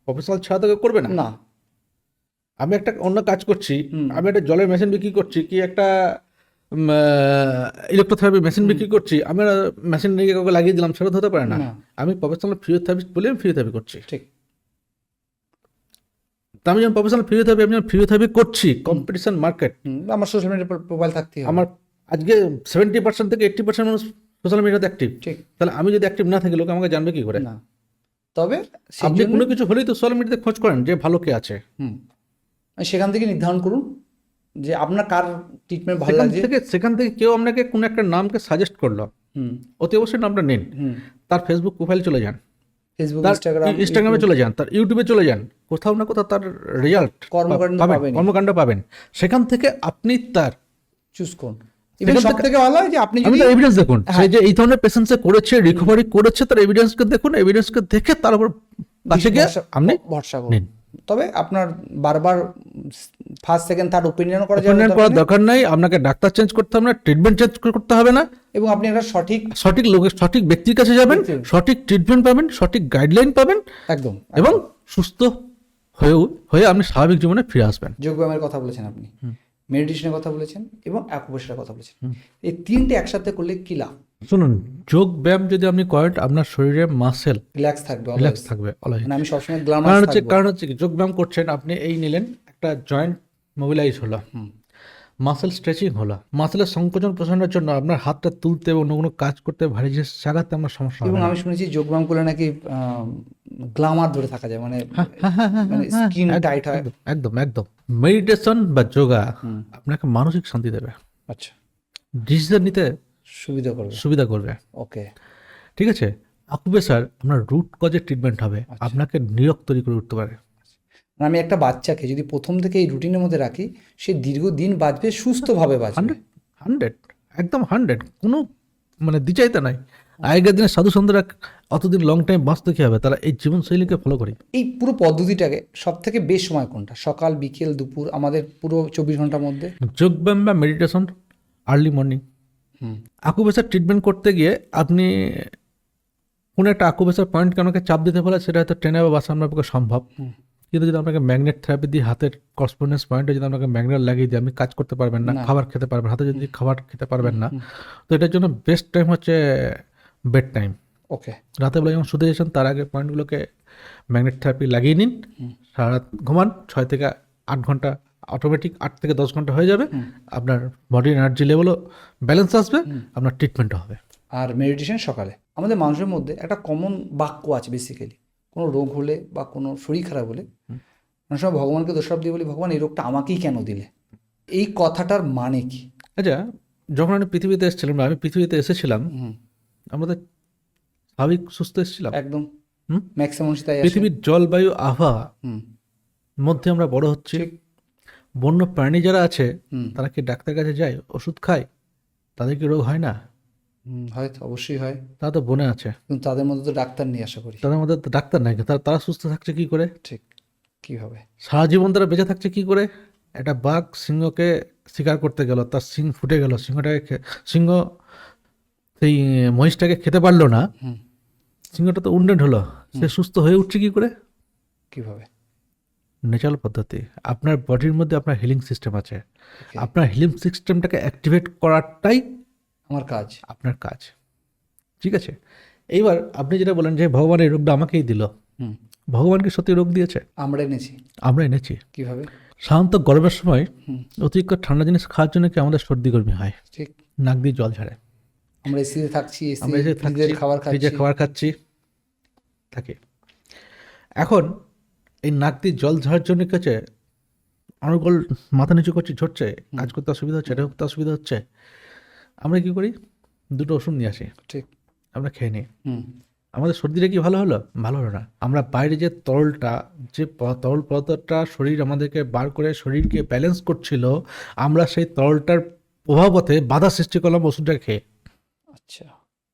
প্রফেশনাল ছাড়া তো কেউ করবে না। না, আমি একটা অন্য কাজ করছি, আমি একটা জলের মেশিন বিক্রি করছি, কি একটা ইলেকট্রোথেরাপি মেশিন বিক্রি করছি, আমি মেশিন নিয়ে কাউকে লাগিয়ে দিলাম, সেটা তো হতে পারে না। আমি প্রফেশনাল ফিজিওথেরাপিস্ট বলে আমি ফিজিওথেরাপি করছি, ঠিক। তা আমি যখন প্রফেশনাল ফিজিওথেরাপি, আমি যখন ফিজিওথেরাপি করছি, কম্পিটিশন মার্কেট, আমার সোশ্যাল মিডিয়া প্রোফাইল থাকতে হবে। আমার আজকে 70% থেকে 80% মানুষ সোশ্যাল মিডিয়াতে অ্যাক্টিভ, ঠিক। তাহলে আমি যদি অ্যাক্টিভ না থাকি লোক আমাকে জানবে কি করে? না, তবে আপনি কোনো কিছু হলেই তো সোশ্যাল মিডিয়াতে খোঁজ করেন যে ভালো কে আছে, সেখান থেকে নির্ধারণ করুন যে আপনার কার ট্রিটমেন্ট ভালো লাগছে। সেখান থেকে কেউ আপনাকে কোনো একটা নামকে সাজেস্ট করলো, অতি অবশ্যই নামটা নিন, তার ফেসবুক প্রোফাইল চলে যান, ফেসবুক, ইনস্টাগ্রামে চলে যান, তার ইউটিউবে চলে যান, কোথাও না কোথাও তার রেজাল্ট কর্মকাণ্ড পাবেন, সেখান থেকে আপনি তার চুজ করুন। সব থেকে ভালো হয় যে আপনি এভিডেন্স দেখুন, সেই যে এই ধরনের পেশেন্টে করেছে, রিকভারি করেছে, তার এভিডেন্সকে দেখুন, এভিডেন্সকে দেখে তার উপর কাছে গিয়ে আপনি ভরসা করুন। তবে আপনার বারবার ফার্স্ট সেকেন্ড থার্ড ওপিনিয়ন করার দরকার নাই, আপনাকে ডাক্তার চেঞ্জ করতে হবে না, ট্রিটমেন্ট চেঞ্জ করতে হবে না, এবং আপনি একটা সঠিক লোকের সঠিক ব্যক্তির কাছে যাবেন, সঠিক ট্রিটমেন্ট পাবেন, সঠিক গাইডলাইন পাবেন, একদম, এবং সুস্থ হয়ে আপনি স্বাভাবিক জীবনে ফিরে আসবেন। যোগব্যায়ামের কথা বলেছেন আপনি, মেডিটেশনের কথা বলেছেন এবং অ্যাকুপ্রেশারের কথা বলেছেন, এই তিনটে একসাথে করলে কি লাভ? শুনুন, যোগ ব্যায়াম যদি আপনি করেন আপনার শরীরে মাসেল রিল্যাক্স থাকবে। মানে আমি সবসময় গ্ল্যামারাস থাকবো। কারণ হচ্ছে যোগ ব্যায়াম করছেন, আপনি এই নিলেন, একটা জয়েন্ট মোবিলাইজ হলো, মাসেল স্ট্রেচিং হলো, মাসেলের সংকোচন প্রসারণের জন্য আপনার হাতটা তুলতে এবং কোনো কাজ করতে, ভারী জিনিস চাগাতে আমার সমস্যা হবে। এবং আমি শুনেছি যোগ ব্যায়াম করলে নাকি গ্ল্যামার ধরে থাকা যায়, মানে স্কিন টাইট হয়। একদম মেডিটেশন বা যোগা আপনাকে মানসিক শান্তি দেবে, আচ্ছা, ডিসিশন নিতে সুবিধা করবে। ওকে, ঠিক আছে। আকুপ্রেশার আপনার রুট কজের ট্রিটমেন্ট হবে, আপনাকে নীরব তৈরি করে উঠতে পারে। আমি একটা বাচ্চাকে যদি প্রথম থেকে এই রুটিনের মধ্যে রাখি, সে দীর্ঘদিন বাঁচবে, সুস্থভাবে বাঁচবে। 100 একদম 100, কোনো মানে দ্বিচাইতা নাই। আগের দিনে সাধু সন্তরা অতদিন লং টাইম বাঁচতে কী হবে, তারা এই জীবনশৈলীকে ফলো করি। এই পুরো পদ্ধতিটাকে সব থেকে বেশ সময় কোনটা? সকাল, বিকেল, দুপুর, আমাদের পুরো 24 ঘন্টার মধ্যে? যোগব্যায়াম বা meditation early morning. Acupressure treatment করতে গিয়ে আপনি কোনো একটা আকুপ্রেশার পয়েন্টকে আমাকে চাপ দিতে বলে, সেটা হয়তো ট্রেনে বা বাসে আপনার পক্ষে সম্ভব, কিন্তু যদি আপনাকে ম্যাগনেট থেরাপি দিয়ে হাতের করসপন্ডেন্স পয়েন্টে যদি আপনাকে ম্যাগনেট লাগিয়ে দিয়ে আপনি কাজ করতে পারবেন না, খাবার খেতে পারবেন, হাতে যদি খাবার খেতে পারবেন না, তো এটার জন্য বেস্ট টাইম হচ্ছে বেড টাইম। ওকে। রাতের বেলা যখন শুতে যাচ্ছেন তার আগে পয়েন্টগুলোকে ম্যাগনেট থেরাপি লাগিয়ে নিন, সারা রাত ঘুমান, 6 থেকে 8 ঘন্টা, অটোমেটিক 8 থেকে 10 ঘন্টা হয়ে যাবে, আপনার বডির এনার্জি লেভেলও ব্যালেন্স আসবে, আপনার ট্রিটমেন্টও হবে। আর মেডিটেশন সকালে। আমাদের মানুষের মধ্যে একটা কমন বাক্য আছে বেসিক্যালি, কোনো রোগ হলে বা কোনো শরীর খারাপ হলে অনেক সময় ভগবানকে দোষারোপ দিয়ে বলি, ভগবান এই রোগটা আমাকেই কেন দিলে? এই কথাটার মানে কি? আচ্ছা, যখন আমি পৃথিবীতে এসেছিলাম, আমি পৃথিবীতে এসেছিলাম, আমাদের স্বাভাবিক সুস্থ এসেছিলাম। একদম হুম? ম্যাক্সিমাম মানুষ তাই আসে। পৃথিবীর জলবায়ু আবহাওয়া হুম। মধ্যে আমরা বড় হচ্ছি। ঠিক। বন্য প্রাণী যারা আছে হুম। তারা কি ডাক্তার কাছে যায়, ওষুধ খায়, তাদের কি রোগ হয় না? হয়তো অবশ্যই হয়, তারা তো বনে আছে, কিন্তু তাদের মধ্যে তো ডাক্তার নেই আশা করি। তাদের মধ্যে তো ডাক্তার নাই, তারা সুস্থ থাকছে কি করে? ঠিক। কীভাবে? সারা জীবন তারা বেঁচে থাকছে কি করে? একটা বাঘ সিংহকে শিকার করতে গেল, তার সিং ফুটে গেল, সিংহ সেই মহিষটাকে খেতে পারলো না, হুম। সিংহটা তো উন্ডেন্ট হলো, সে সুস্থ হয়ে উঠছে কি করে? কীভাবে? ন্যাচারাল পদ্ধতি। আপনার বডির মধ্যে আপনার হিলিং সিস্টেম আছে, Okay. আপনার হিলিং সিস্টেমটাকে অ্যাক্টিভেট করাটাই আমার কাজ। আপনার কাজ। ঠিক আছে, এইবার আপনি যেটা বলেন যে ভগবান এই রোগটা আমাকেই দিল, হুম। ভগবান কি সত্যি রোগ দিয়েছে? আমরা এনেছি। আমরা এনেছি। কীভাবে? সাধারণত গরমের সময় হুম। অতিরিক্ত ঠান্ডা জিনিস খাওয়ার জন্য কি আমাদের সর্দি গরমি হয়, ঠিক। নাক দিয়ে জল ঝাড়ে, আমরা এসিতে থাকছি, আমরা এসে থাকছি, ফ্রিজের খাবার ফ্রিজে খাচ্ছি। খাবার খাচ্ছি থাকে। এখন এই নাক দিয়ে জল ঝাড়ার জন্য কি হচ্ছে, অনর্গল মাথা নিচু করছি, ঝরছে, কাজ করতে অসুবিধা হচ্ছে, এটা করতে অসুবিধা হচ্ছে, আমরা কি করি, দুটো ওষুধ নিয়ে আসি, ঠিক। আমরা খেয়ে নিই। হুম। আমাদের সর্দিটা কি ভালো হলো? ভালো হলো না। আমরা বাইরে যে তরলটা, যে তরল পদার্থটা শরীর আমাদেরকে বার করে শরীরকে ব্যালেন্স করছিল, আমরা সেই তরলটার প্রভাবতে বাধা সৃষ্টি করলাম ওষুধটা খেয়ে। আচ্ছা।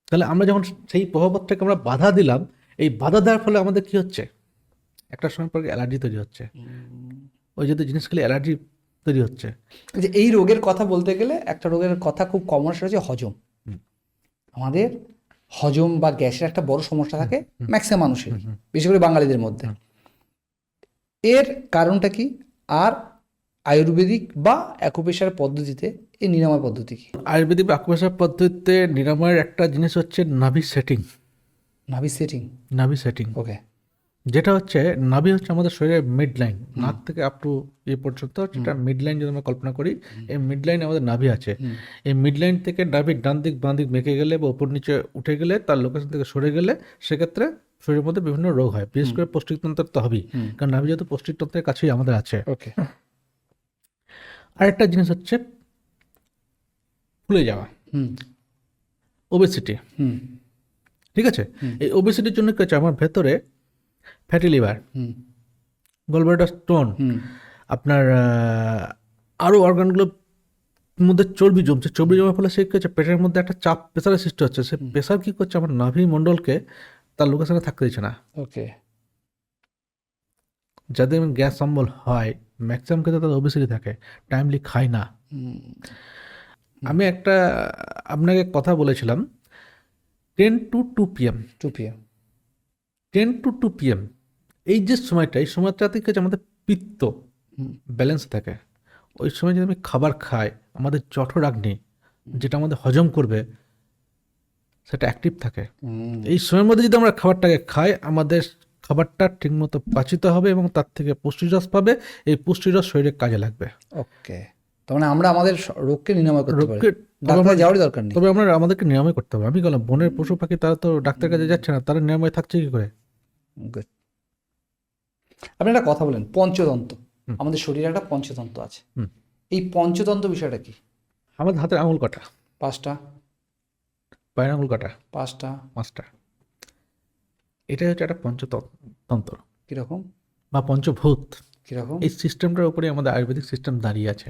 তাহলে আমরা যখন সেই প্রভাবটাকে আমরা বাধা দিলাম, এই বাধা দেওয়ার ফলে আমাদের কি হচ্ছে, একটা সময় পর অ্যালার্জি তৈরি হচ্ছে, ওই যদি জিনিস খেলে অ্যালার্জি তৈরি হচ্ছে। যে এই রোগের কথা বলতে গেলে একটা রোগের কথা খুব কমন, সেটা হচ্ছে হজম। আমাদের হজম বা গ্যাসের একটা বড় সমস্যা থাকে ম্যাক্সিমাম মানুষেরই, বিশেষ করে বাঙালিদের মধ্যে। এর কারণটা কি? আর আয়ুর্বেদিক বা অ্যাকুপ্রেশার পদ্ধতিতে এই নিরাময় পদ্ধতি কি? আয়ুর্বেদিক বা আকুপাঙ্কচার পদ্ধতিতে নিরাময়ের একটা জিনিস হচ্ছে নাভি সেটিং। নাভি সেটিং। নাভি সেটিং, ওকে। যেটা হচ্ছে, নাভি হচ্ছে আমাদের শরীরের মিড লাইন, নাক থেকে আপ টু এ পর্যন্ত যেটা মিড লাইন যদি আমরা কল্পনা করি, এই মিড লাইনে আমাদের নাভি আছে। এই মিড লাইন থেকে নাভির ডান দিক বাঁ দিক বেঁকে গেলে বা উপর নিচে উঠে গেলে, তার লোকেশন থেকে সরে গেলে, সেক্ষেত্রে শরীরের মধ্যে বিভিন্ন রোগ হয়, বিশেষ করে পৌষ্টিকতন্ত্রের তো হবেই, কারণ নাভি যেহেতু পৌষ্টিকতন্ত্রের কাছেই আমাদের আছে। ওকে। আরেকটা জিনিস হচ্ছে ফুলে যাওয়া, হুম। ওবেসিটি। হুম। ঠিক আছে, এই ওবেসিটির জন্য কি হচ্ছে, আমার ভেতরে ফ্যাটি লিভার, হুম। গলব্লাডার স্টোন, হুম। আপনার আরও অর্গানগুলোর মধ্যে চর্বি জমছে, চর্বি জমার ফলে সে কী হচ্ছে, পেটের মধ্যে একটা চাপ, প্রেসারের সৃষ্টি হচ্ছে, সে প্রেসার কী করছে, আমার নাভি মণ্ডলকে তার লোকেশনে থাকতে দিচ্ছে না। ওকে। যাদের গ্যাস অম্বল হয়, ম্যাক্সিমাম ক্ষেত্রে তাদের ওবেসিটি থাকে, টাইমলি খায় না। আমি একটা আপনাকে কথা বলেছিলাম 10 to 2 PM, 2 PM। 10 to 2 PM, এই যে সময়টা, এই সময়টাতে কি হচ্ছে, আমাদের পিত্ত ব্যালেন্স থাকে। ওই সময় যদি আমি খাবার খাই, আমাদের জঠরাগ্নি যেটা আমাদের হজম করবে সেটা অ্যাক্টিভ থাকে। এই সময়ের মধ্যে যদি আমরা খাবারটাকে খাই, আমাদের খাবারটা ঠিকমতো পাচিত হবে এবং তার থেকে পুষ্টিরস পাবে, এই পুষ্টিরস শরীরে কাজে লাগবে। ওকে। তার মানে আমরা আমাদের রোগকে নিরাময় করতে পারি, রোগকে ডাক্তার যাওয়ারই দরকার নেই। তবে আমাদেরকে নিরাময় করতে হবে। আমি বললাম বনের পশু পাখি তারা তো ডাক্তার কাছে যাচ্ছে না, তারা নিরাময় থাকছে কি করে? গুড। আপনি একটা কথা বলেন, পঞ্চতন্ত্র। আমাদের শরীরে একটা পঞ্চতন্ত্র আছে। এই পঞ্চতন্ত্র বিষয়টা কি? আমাদের হাতের আঙুল কটা? 5টা। পায়ের আঙুল কটা? 5টা। 5টা। এটাই হচ্ছে একটা পঞ্চতন্ত্র কিরকম? বা পঞ্চভূত। কিরকম? এই সিস্টেমটার উপরে আমাদের আয়ুর্বেদিক সিস্টেম দাঁড়িয়ে আছে।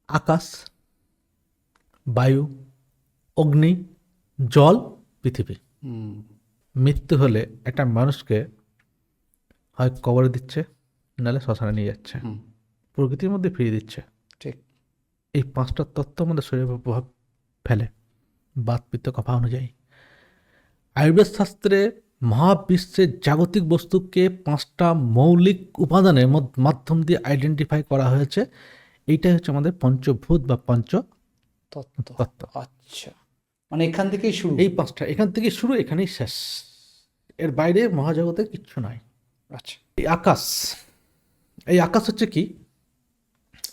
আকাশ, বায়ু, অগ্নি, জল, পৃথিবী। মৃত্যু হলে একটা মানুষকে হয় কবরে দিচ্ছে, নাহলে শ্মশানে নিয়ে যাচ্ছে, প্রকৃতির মধ্যে ফিরিয়ে দিচ্ছে। ঠিক। এই 5টা তত্ত্ব আমাদের শরীরের উপর প্রভাব ফেলে বাত পিত্ত কফা অনুযায়ী। আয়ুর্বেদ শাস্ত্রে মহাবিশ্বের জাগতিক বস্তুকে 5টা মৌলিক উপাদানের মাধ্যম দিয়ে আইডেন্টিফাই করা হয়েছে। এইটাই হচ্ছে আমাদের পঞ্চভূত বা পঞ্চতত্ত্ব। আচ্ছা। মানে এখান থেকেই শুরু। এই 5টা, এখান থেকে শুরু, এখানেই শেষ, এর বাইরে মহাজগতে কিচ্ছু নাই। আচ্ছা। এই আকাশ, এই আকাশ হচ্ছে কি,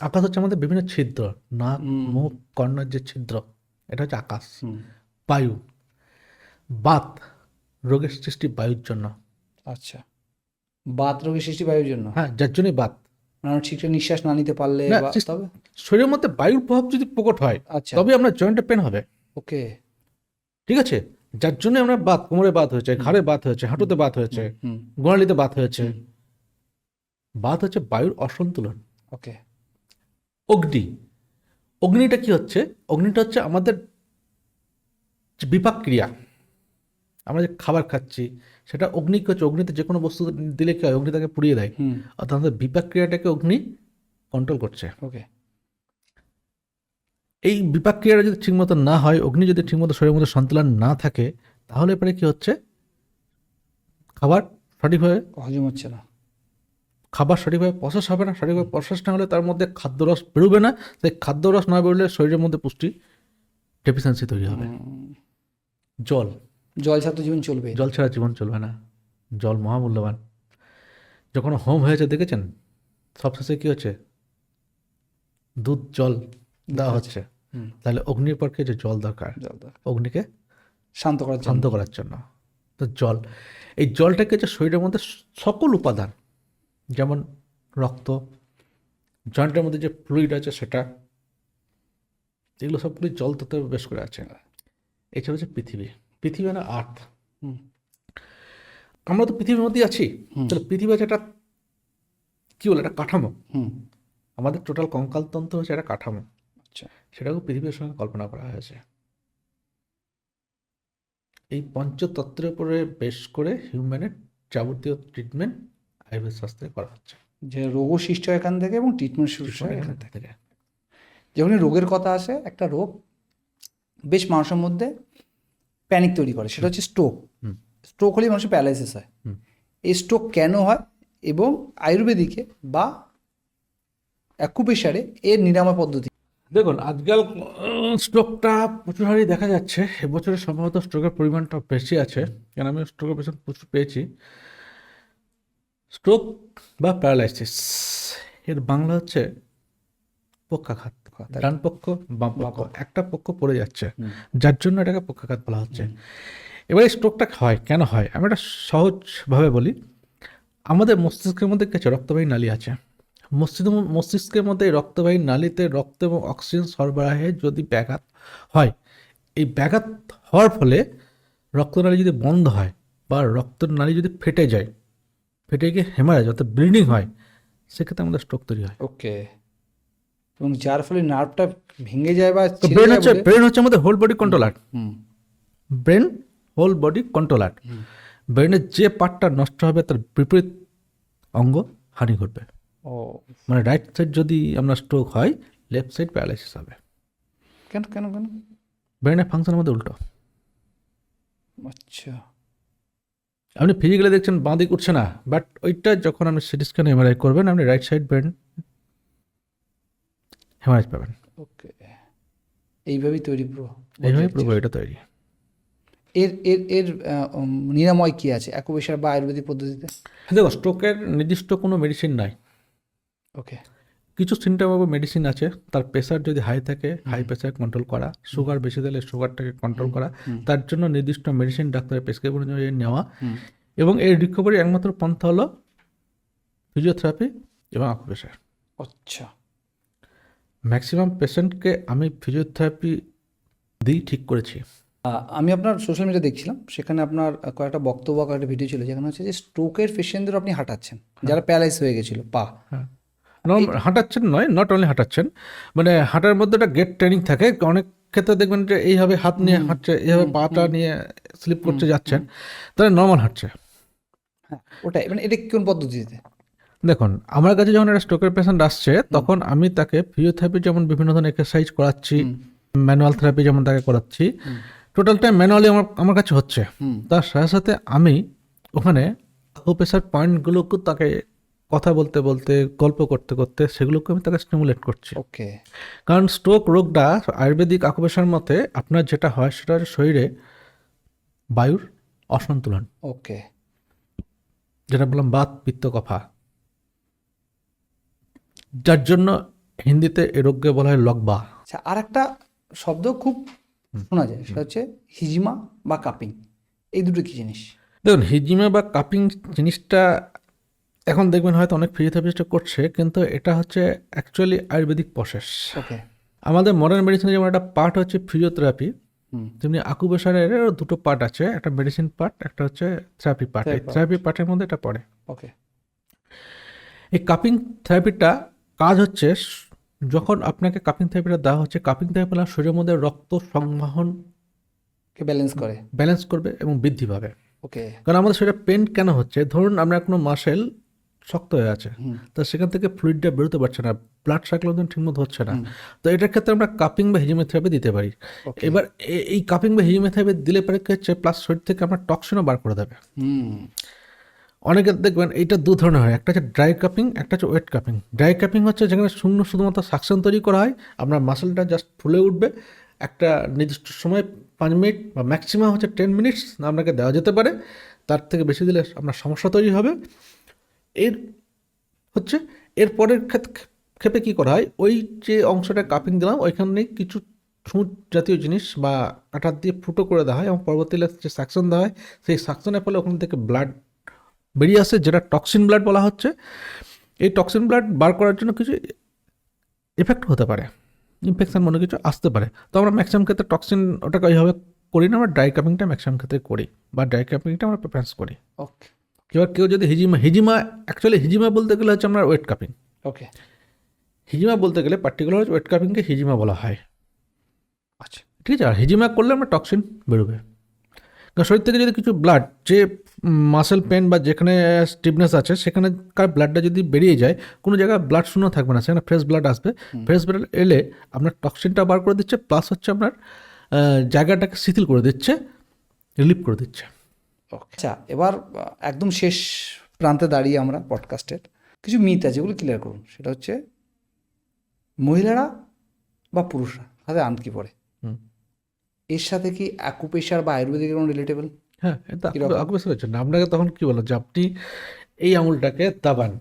আকাশ হচ্ছে আমাদের বিভিন্ন ছিদ্র, নাক, মুখ, কর্ণের যে ছিদ্র, এটা হচ্ছে আকাশ। বায়ু, বাত, রোগের সৃষ্টি বায়ুর জন্য। আচ্ছা, বাত রোগের সৃষ্টি বায়ুর জন্য। হ্যাঁ, যার জন্যই বাত। মানে আমরা ঠিকঠাক নিঃশ্বাস না নিতে পারলে না, বা তবে। শরীরের মধ্যে বায়ুর প্রভাব যদি প্রকট হয়, আচ্ছা। তবে আপনার জয়েন্টে পেন হবে। ওকে। ঠিক আছে, যার জন্য আমরা বাত, কোমরে বাত হয়েছে, ঘাড়ে বাত হয়েছে, হাঁটুতে বাত হয়েছে, গোড়ালিতে বাত হয়েছে। বাত হচ্ছে বায়ুর অসন্তুলন। ওকে। অগ্নি, অগ্নিটা কি হচ্ছে, অগ্নিটা হচ্ছে আমাদের যে বিপাক ক্রিয়া, আমরা যে খাবার খাচ্ছি সেটা অগ্নি কি হচ্ছে, অগ্নিতে যে কোনো বস্তু দিলে কি হয়, অগ্নি তাকে পুড়িয়ে দেয়, অর্থাৎ আমাদের বিপাক ক্রিয়াটাকে অগ্নি কন্ট্রোল করছে। ওকে। এই বিপাক ক্রিয়াটা যদি ঠিকমতো না হয়, অগ্নি যদি ঠিকমতো শরীরের মধ্যে সন্তুলন না থাকে, তাহলে পরে কি হচ্ছে, খাবার সঠিকভাবে হজম হচ্ছে না। খাবার সঠিকভাবে প্রসেস হবে না, সঠিকভাবে প্রসেস না হলে তার মধ্যে খাদ্যরস বেরোবে না, সেই খাদ্যরস না বেরোলে শরীরের মধ্যে পুষ্টি ডেফিসিয়েন্সি তৈরি হবে। জল, জল ছাড়া তো জীবন চলবে। জল ছাড়া জীবন চলবে না, জল মহামূল্যবান। যখন হোম হয়েছে দেখেছেন, সবশেষে কি হচ্ছে, দুধ জল দেওয়া হচ্ছে, তাহলে অগ্নির পক্ষে যে জল দরকার, অগ্নিকে শান্ত করার জন্য, তো জল, এই জলটাকে যে শরীরের মধ্যে সকল উপাদান, যেমন রক্ত, জয়েন্টের মধ্যে যে ফ্লুইড আছে সেটা, এগুলো সবগুলি জল তত্ত্বে বেশ করে আছে। এছাড়া হচ্ছে পৃথিবী, পৃথিবী মানে আর্থ। আমরা তো পৃথিবীর মধ্যেই আছি, তাহলে পৃথিবী আছে একটা কি বলে, একটা কাঠামো। আমাদের টোটাল কঙ্কালতন্ত্র হচ্ছে একটা কাঠামো। আচ্ছা। সেটাকেও পৃথিবীর সঙ্গে কল্পনা করা হয়েছে। এই পঞ্চতত্ত্বের উপরে বেশ করে হিউম্যানের যাবতীয় ট্রিটমেন্ট আয়ুর্বেদ শাস্ত্রে করা হচ্ছে। যে রোগও সৃষ্টি হয় এখান থেকে এবং ট্রিটমেন্ট শুরু হয় এখান থেকে। যখনই রোগের কথা আসে, একটা রোগ বেশ মানুষের মধ্যে প্যানিক তৈরি করে, সেটা হচ্ছে স্ট্রোক। স্ট্রোক হলেই মানুষের প্যারালাইসিস হয়। এই স্ট্রোক কেন হয় এবং আয়ুর্বেদিকে বা অ্যাকুপ্রেশারে এর নিরাময় পদ্ধতি। দেখুন, আজকাল স্ট্রোকটা প্রচুর হারে দেখা যাচ্ছে। এবছরে সম্ভবত স্ট্রোকের পরিমাণটা বেশি আছে, কারণ আমি স্ট্রোকের পেশেন্ট প্রচুর পেয়েছি। স্ট্রোক বা প্যারালাইসিস, এর বাংলা হচ্ছে পক্ষাঘাত। ডান পক্ষ, বাম পক্ষ, একটা পক্ষ পড়ে যাচ্ছে, যার জন্য এটাকে পক্ষাঘাত বলা হচ্ছে। এবার এই স্ট্রোকটা হয় কেন হয়, আমি একটা সহজভাবে বলি। আমাদের মস্তিষ্কের মধ্যে কিছু রক্তবাহী নালী আছে। মস্তিষ্কের মধ্যে এই রক্তবাহী নালীতে রক্ত এবং অক্সিজেন সরবরাহে যদি ব্যাঘাত হয়, এই ব্যাঘাত হওয়ার ফলে রক্তনালী যদি বন্ধ হয় বা রক্তনালী যদি ফেটে যায়, ফেটে গিয়ে হেমারেজ অর্থাৎ ব্লিডিং হয়, সেক্ষেত্রে আমাদের স্ট্রোক তৈরি হয়। ওকে। এবং যার ফলে নার্ভটা ভেঙে যায় বা ব্রেন হচ্ছে আমাদের whole body controller. Brain whole body controller. ব্রেনের যে পার্টটা নষ্ট হবে তার বিপরীত অঙ্গ হানি ঘটবে। মানে রাইট সাইড যদি আমরা স্ট্রোক হয়, লেফট সাইড প্যারালাইসিস হবে। কেন কেন কেন? ব্রেনের ফাংশন আমাদের উল্টো। আচ্ছা। আপনি ফিজিক্যালি দেখছেন বাঁ দিক উঠছে না, বাট ওইটা যখন আপনি সিটি স্ক্যান এমআরআই করবেন, আপনি রাইট সাইড ব্রেন হেমারেজ পাবেন। ওকে। এইভাবেই তৈরি এইভাবে পুরো এটা তৈরি। এর এর এর নিরাময় কি আছে অ্যাকুপ্রেশার বা আয়ুর্বেদিক পদ্ধতিতে? দেখো, স্ট্রোকের নির্দিষ্ট কোনো মেডিসিন নাই। ওকে। কিছু সিমটমেবল মেডিসিন আছে। তার প্রেশার যদি হাই থাকে, হাই প্রেশার কন্ট্রোল করা, সুগার বেশি দিলে সুগারটাকে কন্ট্রোল করা, তার জন্য নির্দিষ্ট মেডিসিন ডাক্তারের প্রেসক্রিপশন অনুযায়ী নেওয়া। এবং এর রিকভারি একমাত্র পন্থা হলো ফিজিওথেরাপি এবং আকুপ্রেশার। আচ্ছা। ম্যাক্সিমাম পেশেন্টকে আমি ফিজিওথেরাপি দিই ঠিক করেছি। আমি আপনার সোশ্যাল মিডিয়া দেখছিলাম, সেখানে আপনার কয়েকটা বক্তব্য, কয়েকটা ভিডিও ছিল, যেখানে হচ্ছে যে স্ট্রোকের পেশেন্টদের আপনি হাঁটাচ্ছেন, যারা প্যারালাইজ হয়ে গেছিল পা। হাঁটাচ্ছেন নয়, নট অনলি হাঁটাচ্ছেন, মানে হাঁটার মধ্যে একটা গেট ট্রেনিং থাকে। অনেক ক্ষেত্রে দেখবেন যে এইভাবে হাত নিয়ে হাঁটছে, এইভাবে পাটা নিয়ে স্লিপ করতে যাচ্ছেন, তাহলে নর্মাল হাঁটছে। হ্যাঁ, ওটাই। মানে এটা কোন পদ্ধতিতে? দেখুন, আমার কাছে যখন একটা স্ট্রোকের পেশেন্ট আসছে, তখন আমি তাকে ফিজিওথেরাপি যেমন বিভিন্ন ধরনের এক্সারসাইজ করাচ্ছি, ম্যানুয়াল থেরাপি যেমন তাকে করাচ্ছি, টোটাল টাইম ম্যানুয়ালি আমার কাছে হচ্ছে। তার সাথে সাথে আমি ওখানে আকুপ্রেশার পয়েন্টগুলোকেও তাকে কথা বলতে বলতে গল্প করতে করতে সেগুলোকে আমি তাকে স্টিমুলেট করছি। ওকে। কারণ স্ট্রোক রোগটা আয়ুর্বেদিক আকুপেশার মতে আপনার যেটা হয় সেটা হচ্ছে শরীরে বায়ুর অসন্তুলন, ওকে। যেটা বললাম বাত পিত্ত কফা, যার জন্য হিন্দিতে এ রোগকে বলা হয় লগবা। আচ্ছা, আর একটা শব্দ খুব শোনা যায়, সেটা হচ্ছে হিজিমা বা কাপিং। এই দুটো কি জিনিস? দেখুন, হিজিমা বা কাপিং জিনিসটা এখন দেখবেন হয়তো অনেক ফিজিওথেরাপিস্ট করছে, কিন্তু এটা হচ্ছে অ্যাকচুয়ালি আয়ুর্বেদিক প্রসেস। ওকে। আমাদের মডার্ন মেডিসিনে যেমন একটা পার্ট হচ্ছে ফিজিওথেরাপি, হুম। তেমনি আকুপেশারের দুটো পার্ট আছে, একটা মেডিসিন পার্ট, একটা হচ্ছে থেরাপি পার্ট। এই থেরাপি পার্টের মধ্যে এটা পড়ে। ওকে। এই কাপিং থেরাপিটা কাজ হচ্ছে যখন আপনাকে কাপিং থেরাপিটা দেওয়া হচ্ছে, কাপিং থেরাপি শরীরের মধ্যে রক্ত সংবহন কে ব্যালেন্স করে। ব্যালেন্স করবে এবং বৃদ্ধি পাবে। ওকে। কারণ আমাদের শরীরে পেন কেন হচ্ছে, ধরুন আমরা কোনো মাসেল শক্ত হয়ে আছে, তো সেখান থেকে ফ্লুইডটা বেরোতে পারছে না, ব্লাড সার্কুলেশন ঠিকমতো হচ্ছে না, তো এটার ক্ষেত্রে আমরা কাপিং বা হিজিওথেরাপি দিতে পারি। এবার এই কাপিং বা হিজিওথেরাপি দিলে পরে কি হচ্ছে, প্লাস শরীর থেকে আমরা টক্সিনও বার করে দেবে। অনেকে দেখবেন এইটা দু ধরনের হয়, একটা হচ্ছে ড্রাই কাপিং, একটা হচ্ছে ওয়েট কাপিং। ড্রাই কাপিং হচ্ছে যেখানে শুধুমাত্র সাকশন তৈরি করা হয়, আপনার মাসেলটা জাস্ট ফুলে উঠবে, একটা নির্দিষ্ট সময় 5 মিনিট বা ম্যাক্সিমাম হচ্ছে 10 মিনিটস আপনাকে দেওয়া যেতে পারে, তার থেকে বেশি দিলে আপনার সমস্যা তৈরি হবে। এর হচ্ছে এরপরের ক্ষেপে কী করা হয়, ওই যে অংশটা কাপিং দিলাম ওইখানে কিছু ছুঁচ জাতীয় জিনিস বা কাঁটার দিয়ে ফুটো করে দেওয়া হয় এবং পরবর্তীতে যে সাকশন দেওয়া হয়, সেই সাকশনের ফলে ওখান থেকে ব্লাড বেরিয়ে আসে, যেটা টক্সিন ব্লাড বলা হচ্ছে। এই টক্সিন ব্লাড বার করার জন্য কিছু এফেক্ট হতে পারে, ইনফেকশন মনে কিছু আসতে পারে। তো আমরা ম্যাক্সিমাম ক্ষেত্রে টক্সিন ওটাকে ওইভাবে করি না, আমরা ড্রাই কাপিংটা ম্যাক্সিমাম ক্ষেত্রে করি, বা ড্রাই কাপিংটা আমরা প্রেফারেন্স করি। ওকে। এবার কেউ যদি হিজিমা অ্যাকচুয়ালি হিজিমা বলতে গেলে হচ্ছে আমরা ওয়েট কাপিং। ওকে। হিজিমা বলতে গেলে পার্টিকুলার ওয়েট কাপিংকে হিজিমা বলা হয়। আচ্ছা, ঠিক আছে। আর হিজিমা করলে আমরা টক্সিন বেরোবে, কারণ শরীর থেকে যদি কিছু ব্লাড, যে মাসেল পেন বা যেখানে স্টিফনেস আছে সেখানকার ব্লাডটা যদি বেরিয়ে যায়, কোনো জায়গায় ব্লাড শূন্য থাকবে না, সেখানে ফ্রেশ ব্লাড আসবে। ফ্রেশ ব্লাড এলে আপনার টক্সিনটা বার করে দিচ্ছে, প্লাস হচ্ছে আপনার জায়গাটাকে শিথিল করে দিচ্ছে, রিলিফ করে দিচ্ছে। আচ্ছা, এবার একদম শেষ প্রান্তে দাঁড়িয়ে আমরা পডকাস্টের কিছু মিথ আছে, যেগুলো ক্লিয়ার করুন। সেটা হচ্ছে মহিলারা বা পুরুষরা হাতে আংটি পরে, এর সাথে কি অ্যাকুপ্রেশার বা আয়ুর্বেদিকের কোনো রিলেটেবল? হ্যাঁ, এটা আকুপ্রেশার হচ্ছে না। আপনাকে তখন কি বলো যে আপনি এই আঙুলটাকে দাবান,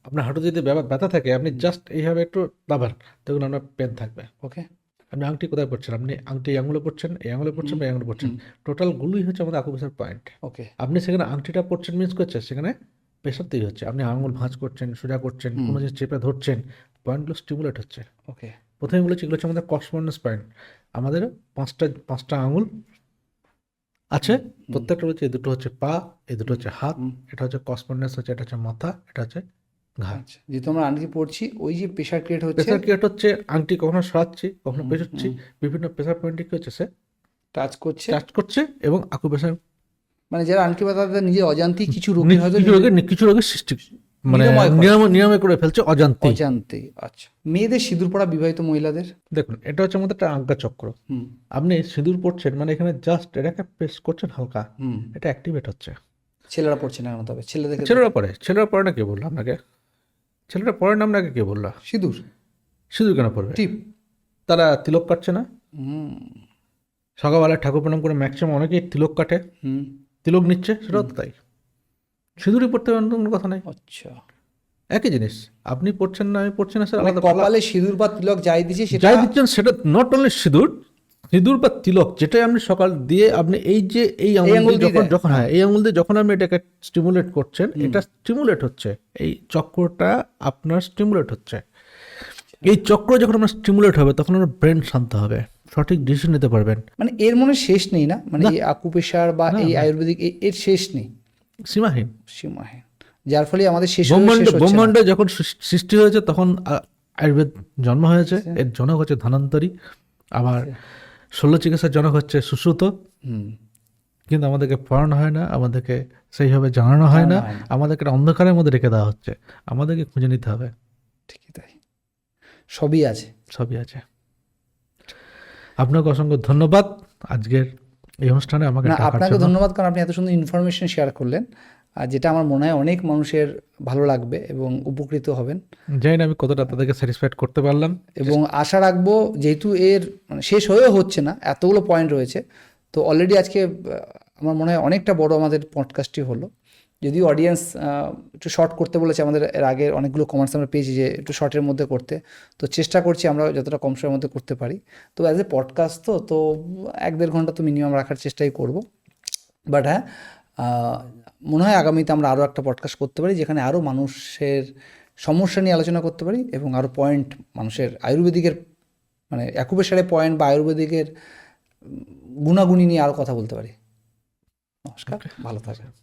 আপনার হাঁটু যদি ব্যথা থাকে আপনি জাস্ট এইভাবে একটু দাবান, দেখুন আপনার পেন থাকবে। ওকে। আপনি আংটি কোথায় পড়ছেন, আপনি আংটি এই আঙুলে পড়ছেন, এই আঙুলে পড়ছেন বা এই আঙুলে পড়ছেন, টোটালগুলোই হচ্ছে আমাদের আকুপ্রেশার পয়েন্ট। ওকে। আপনি সেখানে আংটিটা পড়ছেন মিস করছে, সেখানে প্রেশার তৈরি হচ্ছে, আপনি আঙুল ভাঁজ করছেন, সোজা করছেন, কোনো জিনিস চেপে ধরছেন, পয়েন্টগুলো স্টিমুলেট হচ্ছে। ওকে। প্রথমে বলেছি এগুলো হচ্ছে আমাদের কর্সপন্ডেন্স পয়েন্ট। আমাদের পাঁচটা আঙুল আছে, প্রত্যেকটা হচ্ছে, এই দুটো হচ্ছে পা, এই দুটো হচ্ছে হাত, এটা হচ্ছে কর্সপন্ডেন্স হচ্ছে, এটা হচ্ছে মাথা, এটা হচ্ছে ঘাড়। যেহেতু আমরা আংটি পড়ছি, ওই যে প্রেশার ক্রিয়েট হচ্ছে, প্রেশার ক্রিয়েট হচ্ছে, আংটি কখনো সরাচ্ছি কখনো পেঁচাচ্ছি, বিভিন্ন প্রেশার পয়েন্টে কি হচ্ছে, সে টাচ করছে এবং আকুপ্রেশার, মানে যারা আংটি বা তাদের নিজের অজান্তেই কিছু রোগী হয়তো কিছু রোগের সৃষ্টি, মানে নিরাময় করে ফেলছে অজান্তে। আচ্ছা, মেয়েদের সিঁদুর পরা বিবাহিত মহিলাদের, দেখুন এটা হচ্ছে আমাদের একটা আজ্ঞা চক্র। আপনি সিঁদুর পড়ছেন মানে এখানে জাস্ট এটাকে প্রেস করছেন হালকা, এটা অ্যাক্টিভেট হচ্ছে। ছেলেরা পড়ছে না, তবে ছেলেরা পড়ে না, কে বললো আপনাকে? ছেলেরা পড়ে না আপনাকে কে বললো? সিঁদুর কেন পড়বে? তারা তিলক কাটছে না? সকালবেলায় ঠাকুর প্রণাম করে ম্যাক্সিমাম অনেকেই তিলক কাটে, তিলক নিচ্ছে, সেটাও তো তাই। সিঁদুরই পড়তে হবে কোনো কথা নাই। আচ্ছা, একই জিনিস, আপনি পড়ছেন না আমি পড়ছি না, স্যার আলাদা। কপালে সিঁদুর বা তিলক যাই দিচ্ছে, যাই দিচ্ছেন সেটা নট অনলি সিঁদুর বা তিলক, যেটাই আপনি সকাল দিয়ে আপনি এই যে এই আঙুল দিয়ে যখন হ্যাঁ এই আঙুল দিয়ে যখন আপনি এটাকে স্টিমুলেট করছেন, এটা স্টিমুলেট হচ্ছে, এই চক্রটা আপনার স্টিমুলেট হচ্ছে। এই চক্র যখন আপনার স্টিমুলেট হবে তখন আপনার ব্রেন শান্ত হবে, সঠিক ডিসিশন নিতে পারবেন। মানে এর মনে শেষ নেই না, মানে এই আকুপ্রেশার বা এই আয়ুর্বেদিক এর শেষ নেই, সীমাহীন, যার ফলে আমাদের ব্রহ্মাণ্ড যখন সৃষ্টি হয়েছে তখন আয়ুর্বেদ জন্ম হয়েছে। এর জনক হচ্ছে ধন্বন্তরী, আবার শল্য চিকিৎসার জনক হচ্ছে সুশ্রুত। কিন্তু আমাদেরকে পড়ানো হয় না, আমাদেরকে সেইভাবে জানানো হয় না, আমাদেরকে অন্ধকারের মধ্যে রেখে দেওয়া হচ্ছে, আমাদেরকে খুঁজে নিতে হবে। ঠিকই তাই, সবই আছে। আপনাকে অসংখ্য ধন্যবাদ আজকের এই অনুষ্ঠানে আমাকে। আপনাকে ধন্যবাদ, কারণ আপনি এত সুন্দর ইনফরমেশন শেয়ার করলেন। আর যেটা আমার মনে হয় অনেক মানুষের ভালো লাগবে এবং উপকৃত হবেন। জানি না আমি কতটা তাদেরকে স্যাটিসফাইড করতে পারলাম। এবং আশা রাখবো, যেহেতু এর মানে শেষ হয়েও হচ্ছে না, এতগুলো পয়েন্ট রয়েছে, তো অলরেডি আজকে আমার মনে হয় অনেকটা বড় আমাদের পডকাস্টটি হলো। যদিও অডিয়েন্স একটু শর্ট করতে বলেছে, আমাদের এর আগে অনেকগুলো কমেন্টস আমরা পেয়েছি যে একটু শর্টের মধ্যে করতে, তো চেষ্টা করছি আমরা যতটা কম সময়ের মধ্যে করতে পারি। তো অ্যাজ এ পডকাস্ট তো 1-1.5 ঘন্টা তো মিনিমাম রাখার চেষ্টাই করব। বাট হ্যাঁ, মনে হয় আগামীতে আমরা আরও একটা পডকাস্ট করতে পারি, যেখানে আরও মানুষের সমস্যা নিয়ে আলোচনা করতে পারি এবং আরও পয়েন্ট মানুষের আয়ুর্বেদিকের মানে অ্যাকুপ্রেশারের পয়েন্ট বা আয়ুর্বেদিকের গুণাগুণী নিয়ে আরও কথা বলতে পারি। নমস্কার, ভালো থাকবেন।